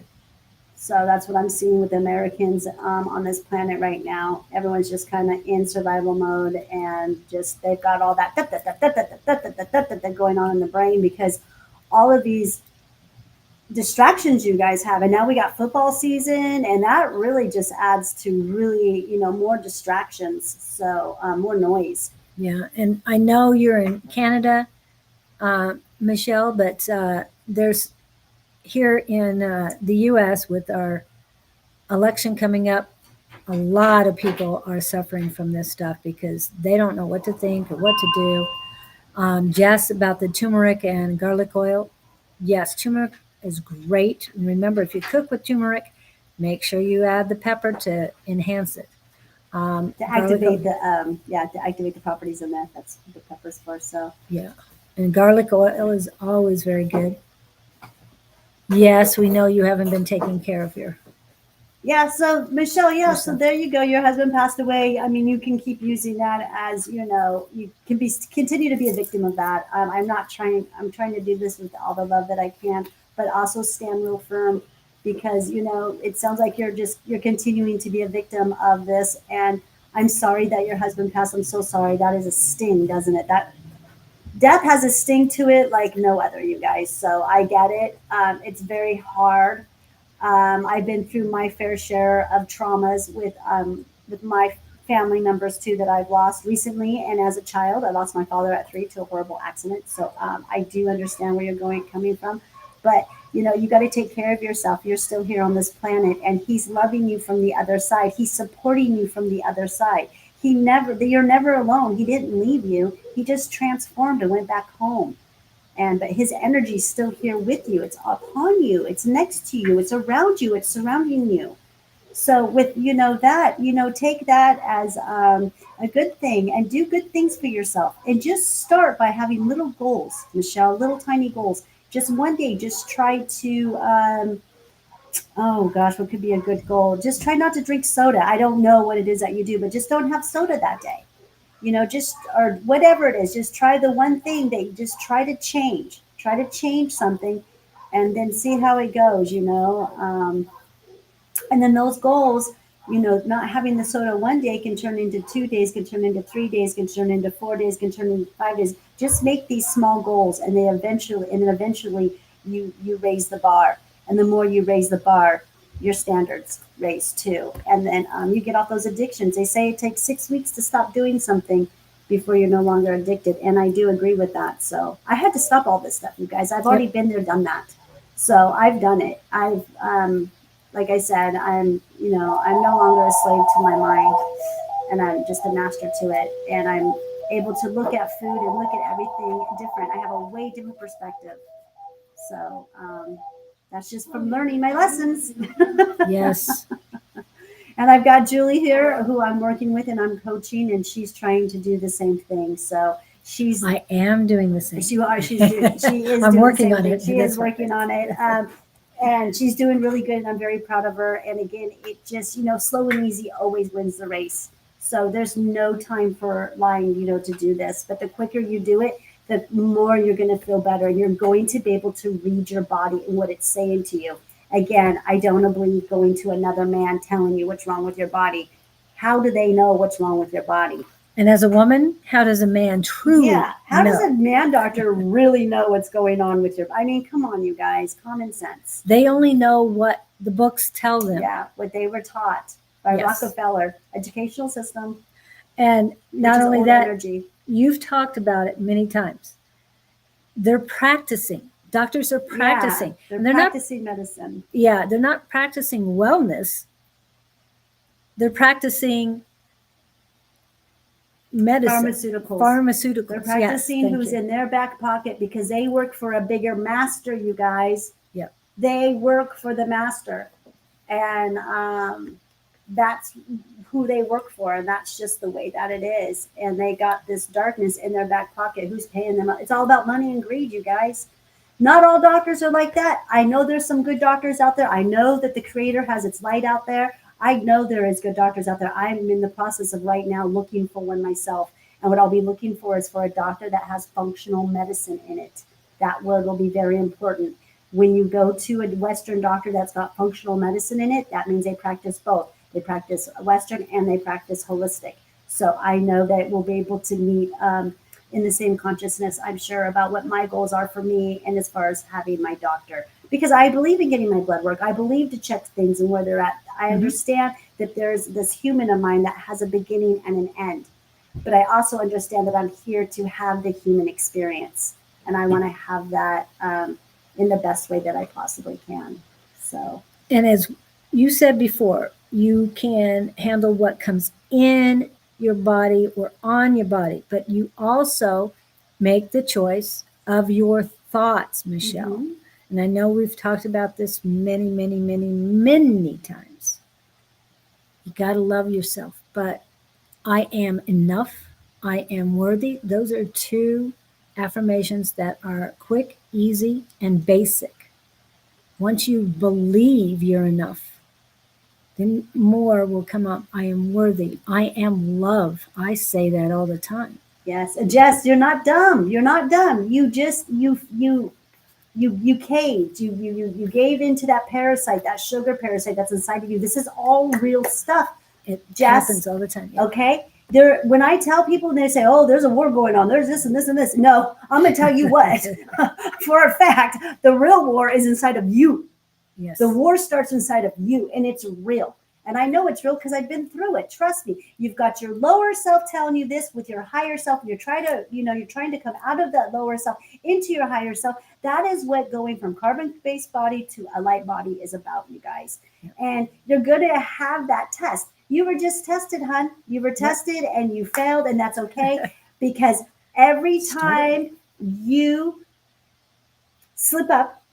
So that's what I'm seeing with Americans on this planet right now. Everyone's just kind of in survival mode, and just they've got all that going on in the brain because all of these distractions you guys have, and now we got football season, and that really just adds to really more distractions, so more noise. Yeah, and I know you're in Canada, Michelle, but there's here in the U.S. with our election coming up, a lot of people are suffering from this stuff because they don't know what to think or what to do. Jess, about the turmeric and garlic oil, yes, turmeric is great. And remember, if you cook with turmeric, make sure you add the pepper to enhance it. To activate to activate the properties in there. That's what the pepper's for. So yeah, and garlic oil is always very good. Yes, we know you haven't been taking care of your. Yeah, so Michelle, so there you go. Your husband passed away. I mean, you can keep using that as, you can continue to be a victim of that. I'm trying to do this with all the love that I can, but also stand real firm because, it sounds like you're continuing to be a victim of this. And I'm sorry that your husband passed. I'm so sorry. That is a sting, doesn't it? That death has a sting to it like no other, you guys. So I get it. It's very hard. I've been through my fair share of traumas with my family members too that I've lost recently. And as a child, I lost my father at 3 to a horrible accident. So I do understand where you're coming from. But, you got to take care of yourself. You're still here on this planet, and he's loving you from the other side. He's supporting you from the other side. you're never alone. He didn't leave you. He just transformed and went back home. But his energy is still here with you. It's upon you. It's next to you. It's around you. It's surrounding you. So with that, take that as a good thing and do good things for yourself. And just start by having little goals, Michelle, little tiny goals. Just one day, just try to oh gosh, what could be a good goal? Just try not to drink soda. I don't know what it is that you do, but just don't have soda that day. Just or whatever it is, just try the one thing that you just try to change. Try to change something and then see how it goes. And then those goals, not having the soda one day can turn into 2 days, can turn into 3 days, can turn into 4 days, can turn into 5 days. Just make these small goals, and then eventually you raise the bar. And the more you raise the bar, your standards raise too. And then you get off those addictions. They say it takes 6 weeks to stop doing something before you're no longer addicted. And I do agree with that. So I had to stop all this stuff, you guys. I've already been there, done that. So I've done it. Like I said, I'm no longer a slave to my mind, and I'm just a master to it. And I'm able to look at food and look at everything different. I have a way different perspective. So that's just from learning my lessons. Yes. And I've got Julie here, who I'm working with and I'm coaching, and she's trying to do the same thing. So I am doing the same. She is. I'm doing working the same on thing. it. She is working on it. And she's doing really good, and I'm very proud of her. And again, it just, slow and easy always wins the race. So there's no time for lying, to do this. But the quicker you do it, the more you're going to feel better. And you're going to be able to read your body and what it's saying to you. Again, I don't believe going to another man telling you what's wrong with your body. How do they know what's wrong with your body? And as a woman, how does a man truly how know? does a man doctor really know what's going on with your, I mean, come on, you guys, common sense. They only know what the books tell them. Yeah, what they were taught by Rockefeller educational system. And not only that, energy. You've talked about it many times. They're practicing. Doctors are practicing. Yeah, they're practicing medicine. Yeah, they're not practicing wellness. They're practicing medicine. Pharmaceuticals. They're practicing who's in their back pocket because they work for a bigger master, you guys. Yep. They work for the master. And that's who they work for. And that's just the way that it is. And they got this darkness in their back pocket. Who's paying them? It's all about money and greed, you guys. Not all doctors are like that. I know there's some good doctors out there. I know that the Creator has its light out there. I know there is good doctors out there. I'm in the process of right now looking for one myself. And what I'll be looking for is for a doctor that has functional medicine in it. That word will be very important. When you go to a Western doctor that's got functional medicine in it, that means they practice both. They practice Western and they practice holistic. So I know that we'll be able to meet in the same consciousness, I'm sure, about what my goals are for me and as far as having my doctor. Because I believe in getting my blood work. I believe to check things and where they're at. I understand that there's this human of mine that has a beginning and an end. But I also understand that I'm here to have the human experience. And I want to have that in the best way that I possibly can. So. And as you said before, you can handle what comes in your body or on your body, but you also make the choice of your thoughts, Michelle. Mm-hmm. And I know we've talked about this many, many, many, many times. You got to love yourself, but I am enough. I am worthy. Those are two affirmations that are quick, easy, and basic. Once you believe you're enough, then more will come up. I am worthy. I am love. I say that all the time. Yes. And Jess, you're not dumb. You're not dumb. You just, you caved. You gave into that parasite, that sugar parasite that's inside of you. This is all real stuff. It happens all the time. Yeah. Okay. When I tell people and they say, oh, there's a war going on, there's this and this and this. No, I'm going to tell you what, for a fact, the real war is inside of you. Yes. The war starts inside of you, and it's real. And I know it's real because I've been through it. Trust me. You've got your lower self telling you this with your higher self, and you're trying to come out of that lower self into your higher self. That is what going from carbon-based body to a light body is about, you guys. And you're going to have that test. You were just tested, hon. You were tested and you failed, and that's okay because every time you slip up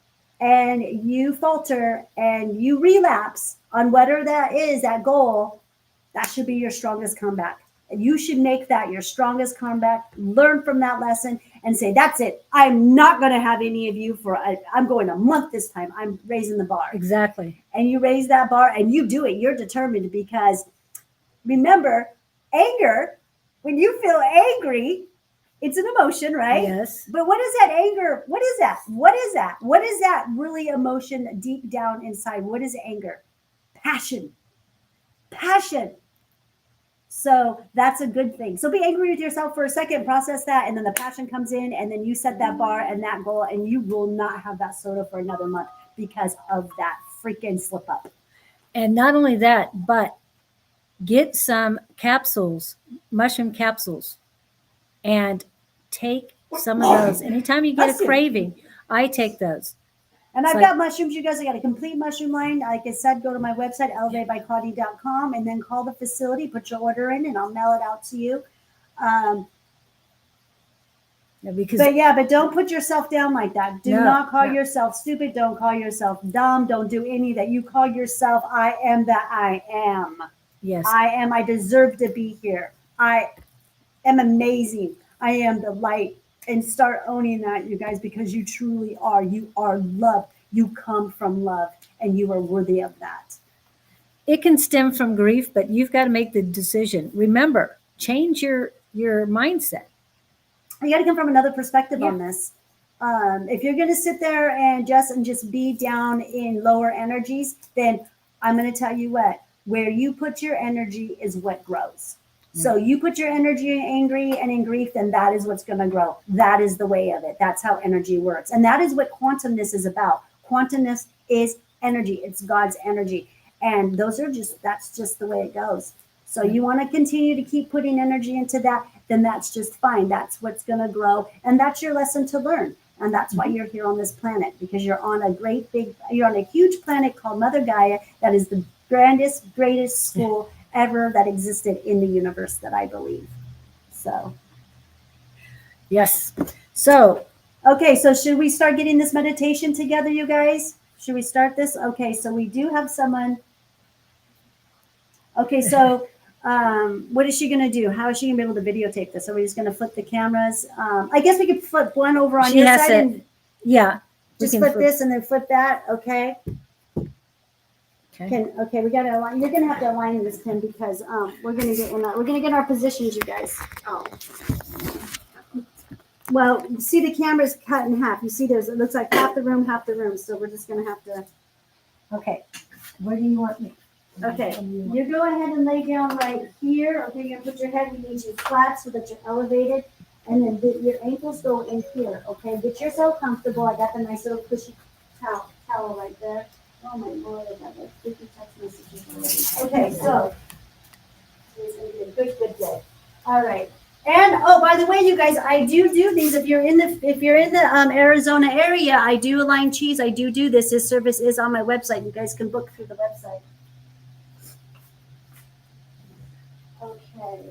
and you falter and you relapse on whatever that is, that goal, that should be your strongest comeback. You should make that your strongest comeback, learn from that lesson, and say, that's it. I'm not going to have any of you I'm going a month this time. I'm raising the bar. Exactly. And you raise that bar and you do it. You're determined because remember, anger, when you feel angry, it's an emotion, right? Yes. But what is that anger? What is that? What is that? What is that really emotion deep down inside? What is anger? Passion. Passion. So that's a good thing. So be angry with yourself for a second, process that, and then the passion comes in, and then you set that bar and that goal, and you will not have that soda for another month because of that freaking slip up. And not only that, but get some capsules, mushroom capsules, and take some of those. Anytime you get a craving, I take those. And I've got mushrooms, you guys. I got a complete mushroom line. Like I said, go to my website, elevatebyclaudene.com, and then call the facility, put your order in, and I'll mail it out to you. But don't put yourself down like that. Do not call yourself stupid. Don't call yourself dumb. Don't do any of that. You call yourself, I am that I am. Yes. I am. I deserve to be here. I am amazing. I am the light. And start owning that, you guys, because you truly are. You are loved. You come from love, and you are worthy of that. It can stem from grief, but you've got to make the decision. Remember, change your mindset. You got to come from another perspective on this. If you're going to sit there and just be down in lower energies, then I'm going to tell you what, where you put your energy is what grows. So you put your energy in angry and in grief, then that is what's going to grow. That is the way of it. That's how energy works. And that is what quantumness is about. Quantumness is energy. It's God's energy. And that's just the way it goes. So you want to continue to keep putting energy into that, then that's just fine. That's what's going to grow. And that's your lesson to learn. And that's why you're here on this planet, because you're on a huge planet called Mother Gaia. That is the greatest school ever that existed in the universe, that I believe. So yes. So okay, so should we start getting this meditation together, you guys? Should we start this? Okay, so we do have someone. Okay, so what is she going to do? How is she going to be able to videotape this? Are we just going to flip the cameras? I guess we could flip one over on your side and just flip this and then flip that. Okay. Okay, we got to align. You're gonna have to align this, Kim, because we're gonna get our positions, you guys. Oh. Well, see, the camera's cut in half. You see, it looks like half the room. So we're just gonna have to. Okay, where do you want me? Okay, you go ahead and lay down right here. Okay, you're gonna put your head. We need you flat so that you're elevated, and then your ankles go in here. Okay, get yourself comfortable. I got the nice little cushy towel right there. Oh my Lord, I got like 50 text messages already. Okay, so it's gonna be a good day. All right. And by the way, you guys, I do these. If you're in the Arizona area, I do align cheese. I do this. This service is on my website. You guys can book through the website. Okay.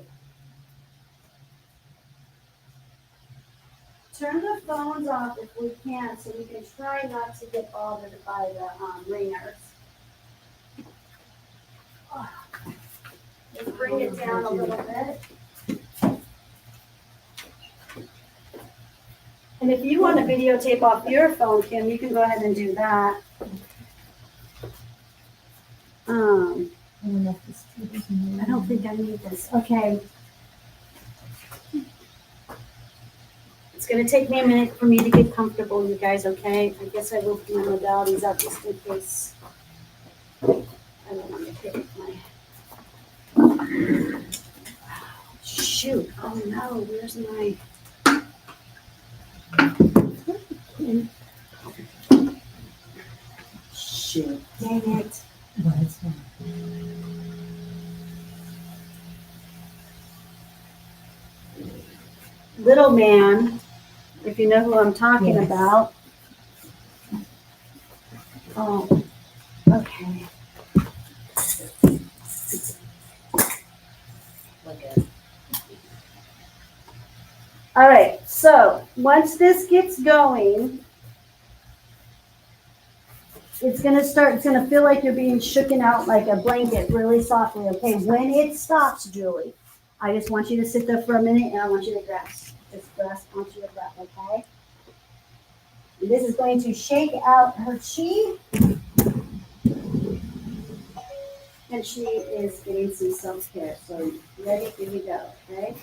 Turn the phones off if we can, so we can try not to get bothered by the ringers. Let's bring it down a little bit. And if you want to videotape off your phone, Kim, you can go ahead and do that. I don't think I need this. Okay. It's going to take me a minute for me to get comfortable, you guys, okay? I guess I will put my modalities out just in case. I don't want to take my... Shoot. Oh, no. Where's my... Shoot. Dang it. Little man, if you know who I'm talking about. Oh, okay. All right, so once this gets going, it's gonna feel like you're being shooken out like a blanket really softly, okay? When it stops, Julie, I just want you to sit there for a minute and I want you to grasp. Just grasp onto your breath, okay? And this is going to shake out her chi, and she is getting some self-care. So ready, here we go, okay?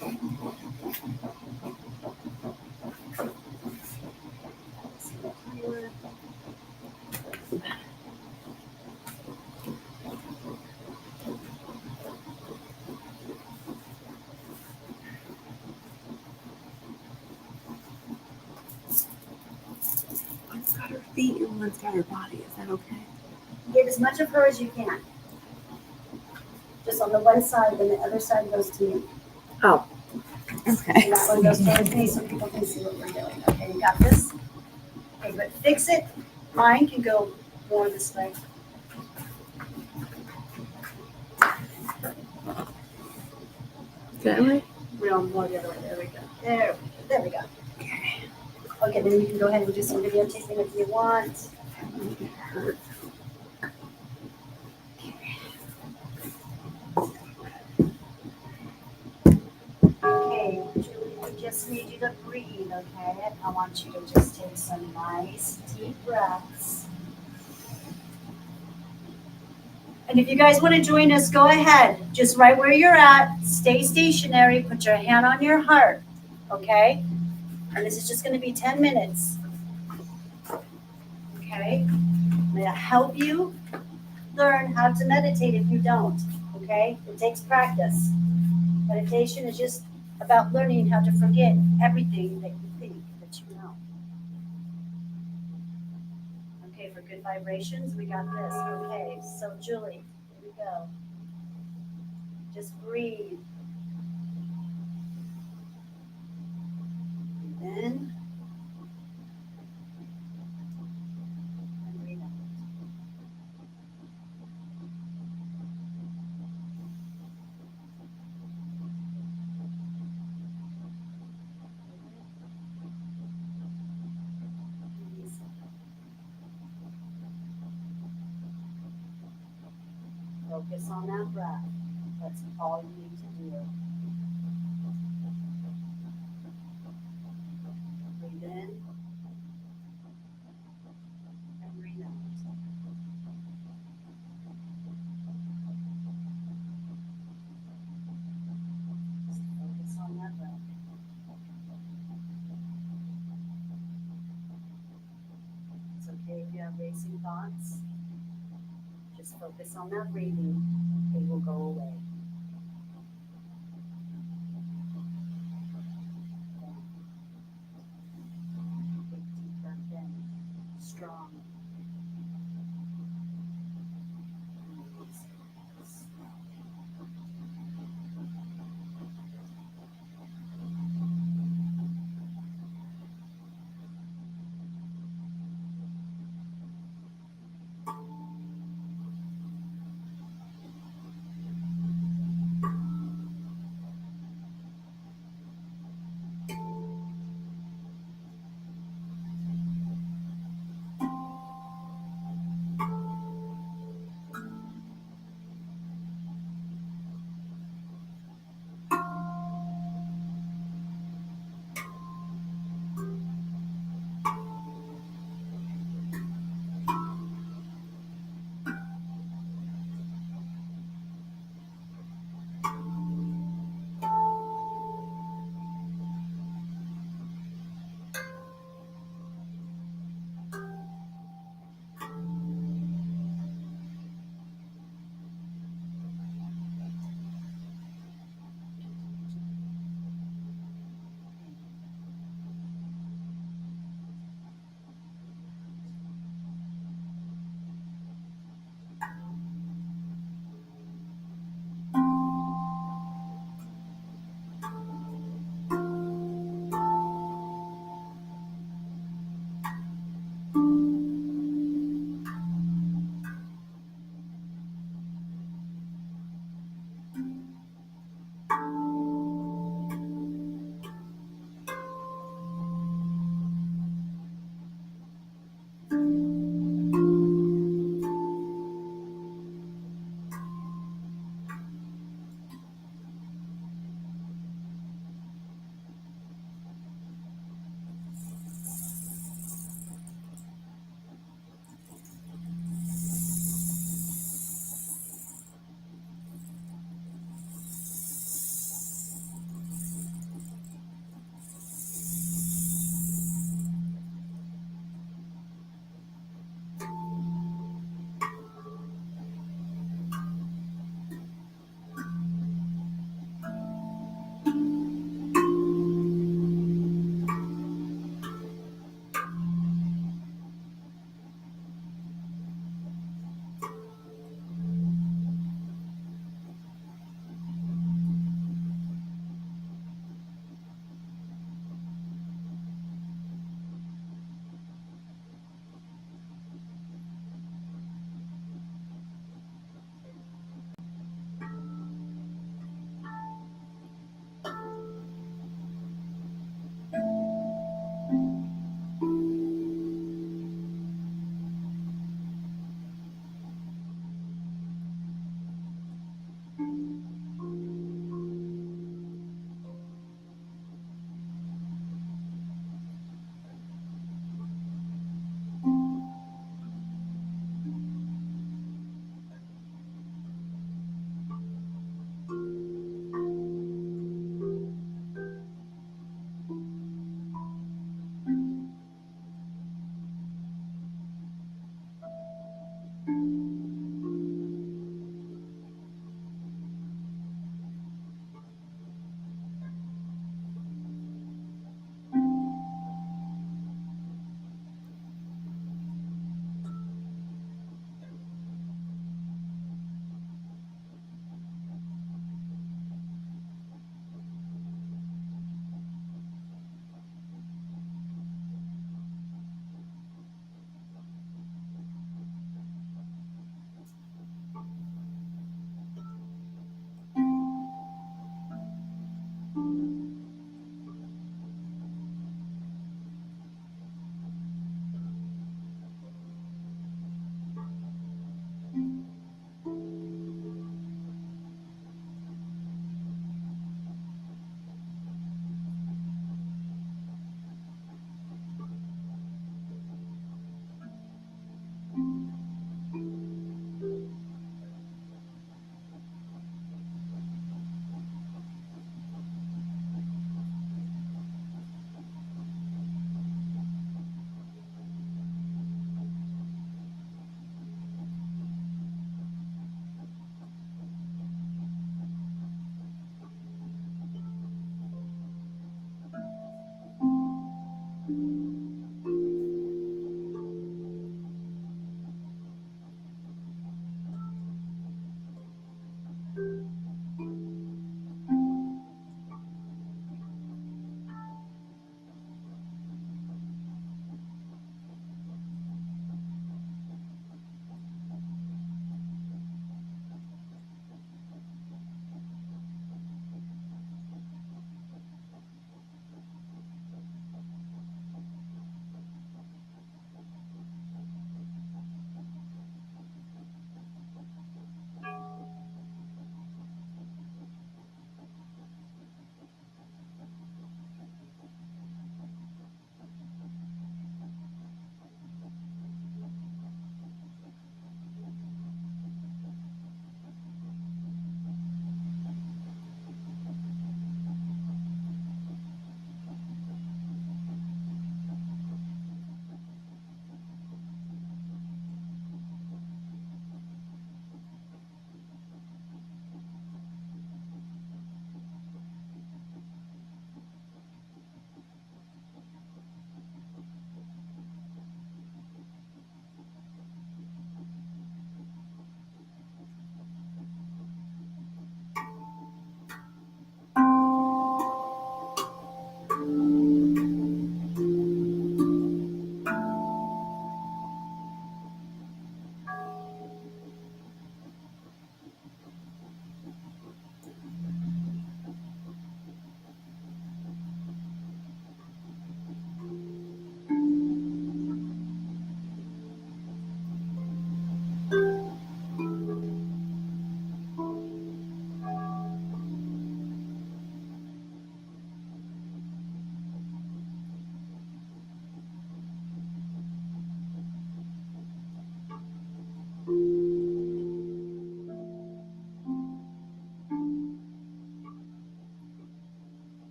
One's got her feet and one's got her body. Is that okay? Get as much of her as you can. Just on the one side, then the other side goes to me. Oh, okay. And that one goes towards me so people can see what we're doing. Okay, you got this? Okay, but fix it. Mine can go more this way. That way? Real more the other way. There we go. There we go. Okay, then you can go ahead and do some video taping if you want. Okay, Julie, we just need you to breathe, okay? I want you to just take some nice deep breaths. And if you guys want to join us, go ahead. Just right where you're at, stay stationary, put your hand on your heart, okay? And this is just going to be 10 minutes. Okay? I'm going to help you learn how to meditate if you don't, okay? It takes practice. Meditation is just about learning how to forget everything that you think that you know. Okay, for good vibrations, we got this. Okay, so Julie, here we go. Just breathe. Breathe in. And breathe out. Release it. Focus on that breath. That's all you need to do. Breathe in and breathe out. Just focus on that breath. It's okay if you have racing thoughts. Just focus on that breathing. They will go away. Big deep breath in. Strong.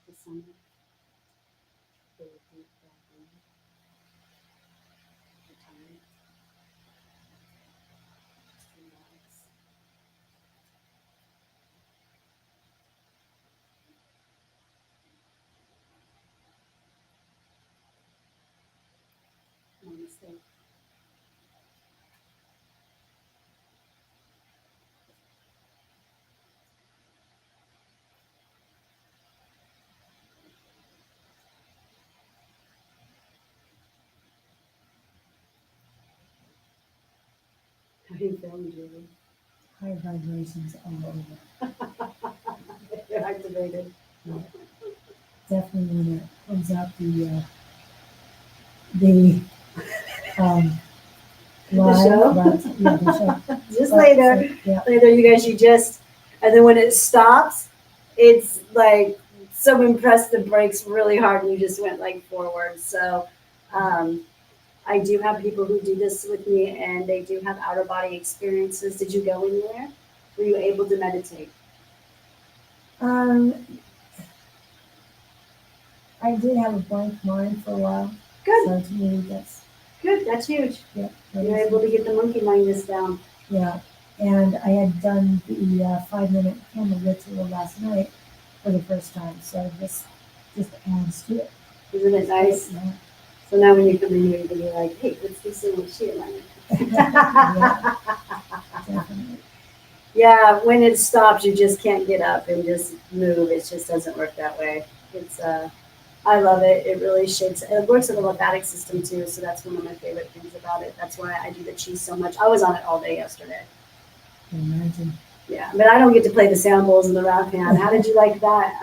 the summer. Really deep breath in. Your tongue. Just relax. Namaste. How are you feeling, Julie? High vibrations all over. You're activated. Yeah. Definitely when it comes out the live, show? but, yeah, the show. Just But, later. so, yeah, Later, you guys, and then when it stops, it's like someone pressed the brakes really hard and you just went like forward. So, I do have people who do this with me and they do have outer body experiences. Did you go anywhere? Were you able to meditate? I did have a blank mind for a while. Good, So to me, that's, good. That's huge. yeah. You're able to get the monkey mindness down. Yeah, and I had done the 5-minute candle ritual last night for the first time, so this just adds to it. Isn't it nice? Yeah. So now when you come in here, you're gonna be like, hey, let's do some more shit. Yeah, definitely. Yeah, when it stops, you just can't get up and just move. It just doesn't work that way. It's I love it. It really shakes. It works in the lymphatic system too, so that's one of my favorite things about it. That's why I do the chi so much. I was on it all day yesterday. Can imagine. Yeah, but I don't get to play the sound bowls and the round pan. How did you like that?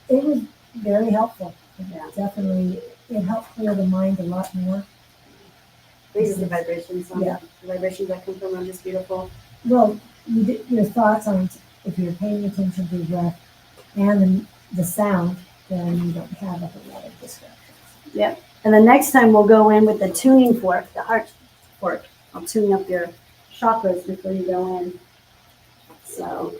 It was very helpful. Yeah. Definitely, it helped clear the mind a lot more. These are the vibrations. Yeah. The vibrations that come from are just beautiful. Well, your thoughts on if you're paying attention to your breath and the sound, then you don't have a whole lot of distractions. Yep. And the next time we'll go in with the tuning fork, the heart fork. I'll tune up your chakras before you go in. So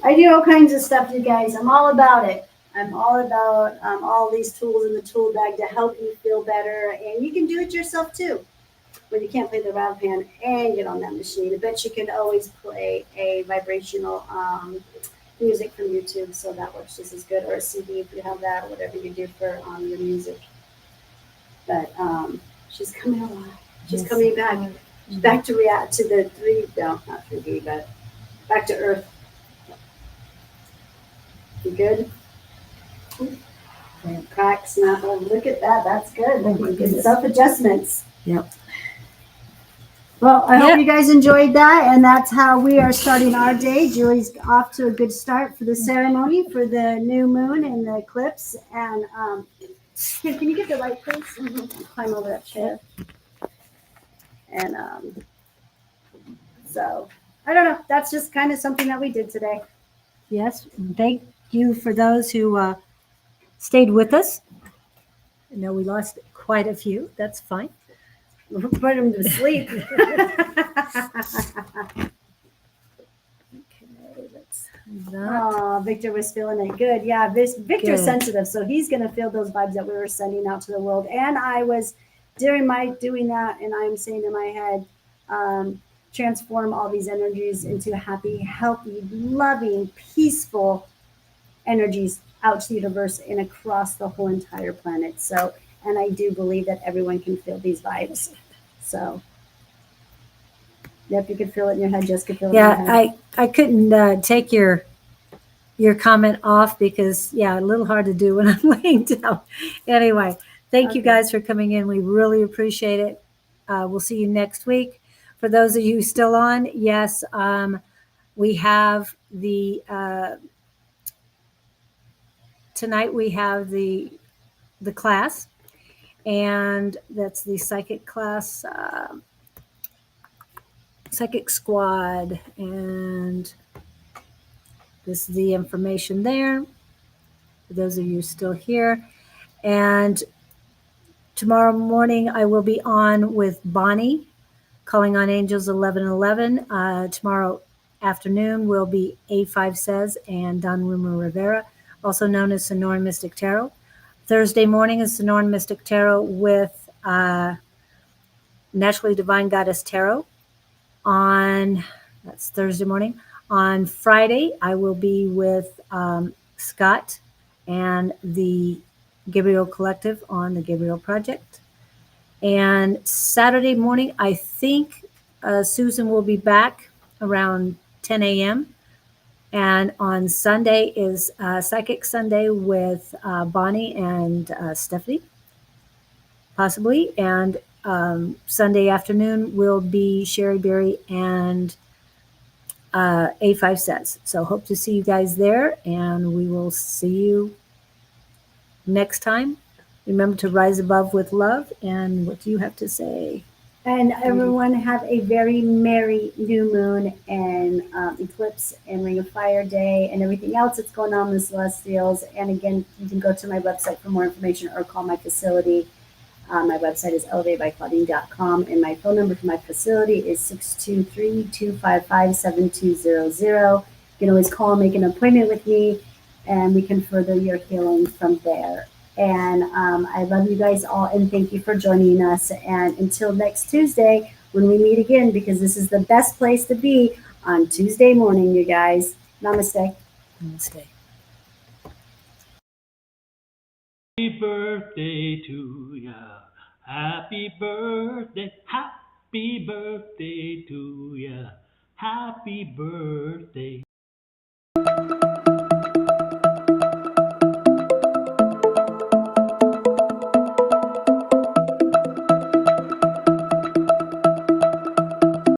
I do all kinds of stuff, you guys. I'm all about it. I'm all about all these tools in the tool bag to help you feel better. And you can do it yourself too. When you can't play the round pan and get on that machine. I bet you can always play a vibrational music from YouTube, so that works just as good, or a CD if you have that, or whatever you do for your music. But she's coming alive. She's Yes. coming back. Back to react to the not 3D, but back to Earth. You good? Crack, snap. Oh, look at that. That's good. Oh my Good goodness. self-adjustments. Yep. Well, I hope Yep. you guys enjoyed that, and that's how we are starting our day. Julie's off to a good start for the ceremony, for the new moon and the eclipse. And here, can you get the light, please? Climb over that chair. And so, I don't know. That's just kind of something that we did today. Yes. And thank you for those who stayed with us. I know we lost quite a few. That's fine. Put them to sleep. Okay, let's move that. Oh, Victor was feeling it good. Yeah, Victor's Good. sensitive, so he's going to feel those vibes that we were sending out to the world. And I was during my doing that, and I'm saying in my head, transform all these energies into happy, healthy, loving, peaceful energies out to the universe and across the whole entire planet. So, and I do believe that everyone can feel these vibes. So, yep, you could feel it in your head. Just could feel it in your Yeah, head. I couldn't take your comment off because a little hard to do when I'm laying down. Anyway, thank you Okay. guys for coming in. We really appreciate it. We'll see you next week. For those of you still on, yes, we have the tonight we have the class, and that's the psychic class, psychic squad, and this is the information there for those of you still here. And tomorrow morning I will be on with Bonnie, calling on angels 1111. Tomorrow afternoon will be A5 Says and Don Rumer-Rivera. also known as Sonoran Mystic Tarot. Thursday morning is Sonoran Mystic Tarot with Naturally Divine Goddess Tarot. That's Thursday morning. On Friday, I will be with Scott and the Gabriel Collective on the Gabriel Project. And Saturday morning, I think Susan will be back around 10 a.m. And on Sunday is Psychic Sunday with Bonnie and Stephanie, possibly. And Sunday afternoon will be Sherry Berry and A5 Says. So hope to see you guys there, and we will see you next time. Remember to rise above with love. And what do you have to say? And everyone have a very merry new moon and eclipse and ring of fire day and everything else that's going on in the celestials. And again, you can go to my website for more information or call my facility. My website is elevatedbyclaudene.com, and my phone number for my facility is 623-255-7200. You can always call and make an appointment with me, and we can further your healing from there. And I love you guys all, and thank you for joining us. And until next Tuesday, when we meet again, because this is the best place to be on Tuesday morning, you guys. Namaste. Namaste. Happy birthday to ya. Happy birthday. Happy birthday to ya. Happy birthday.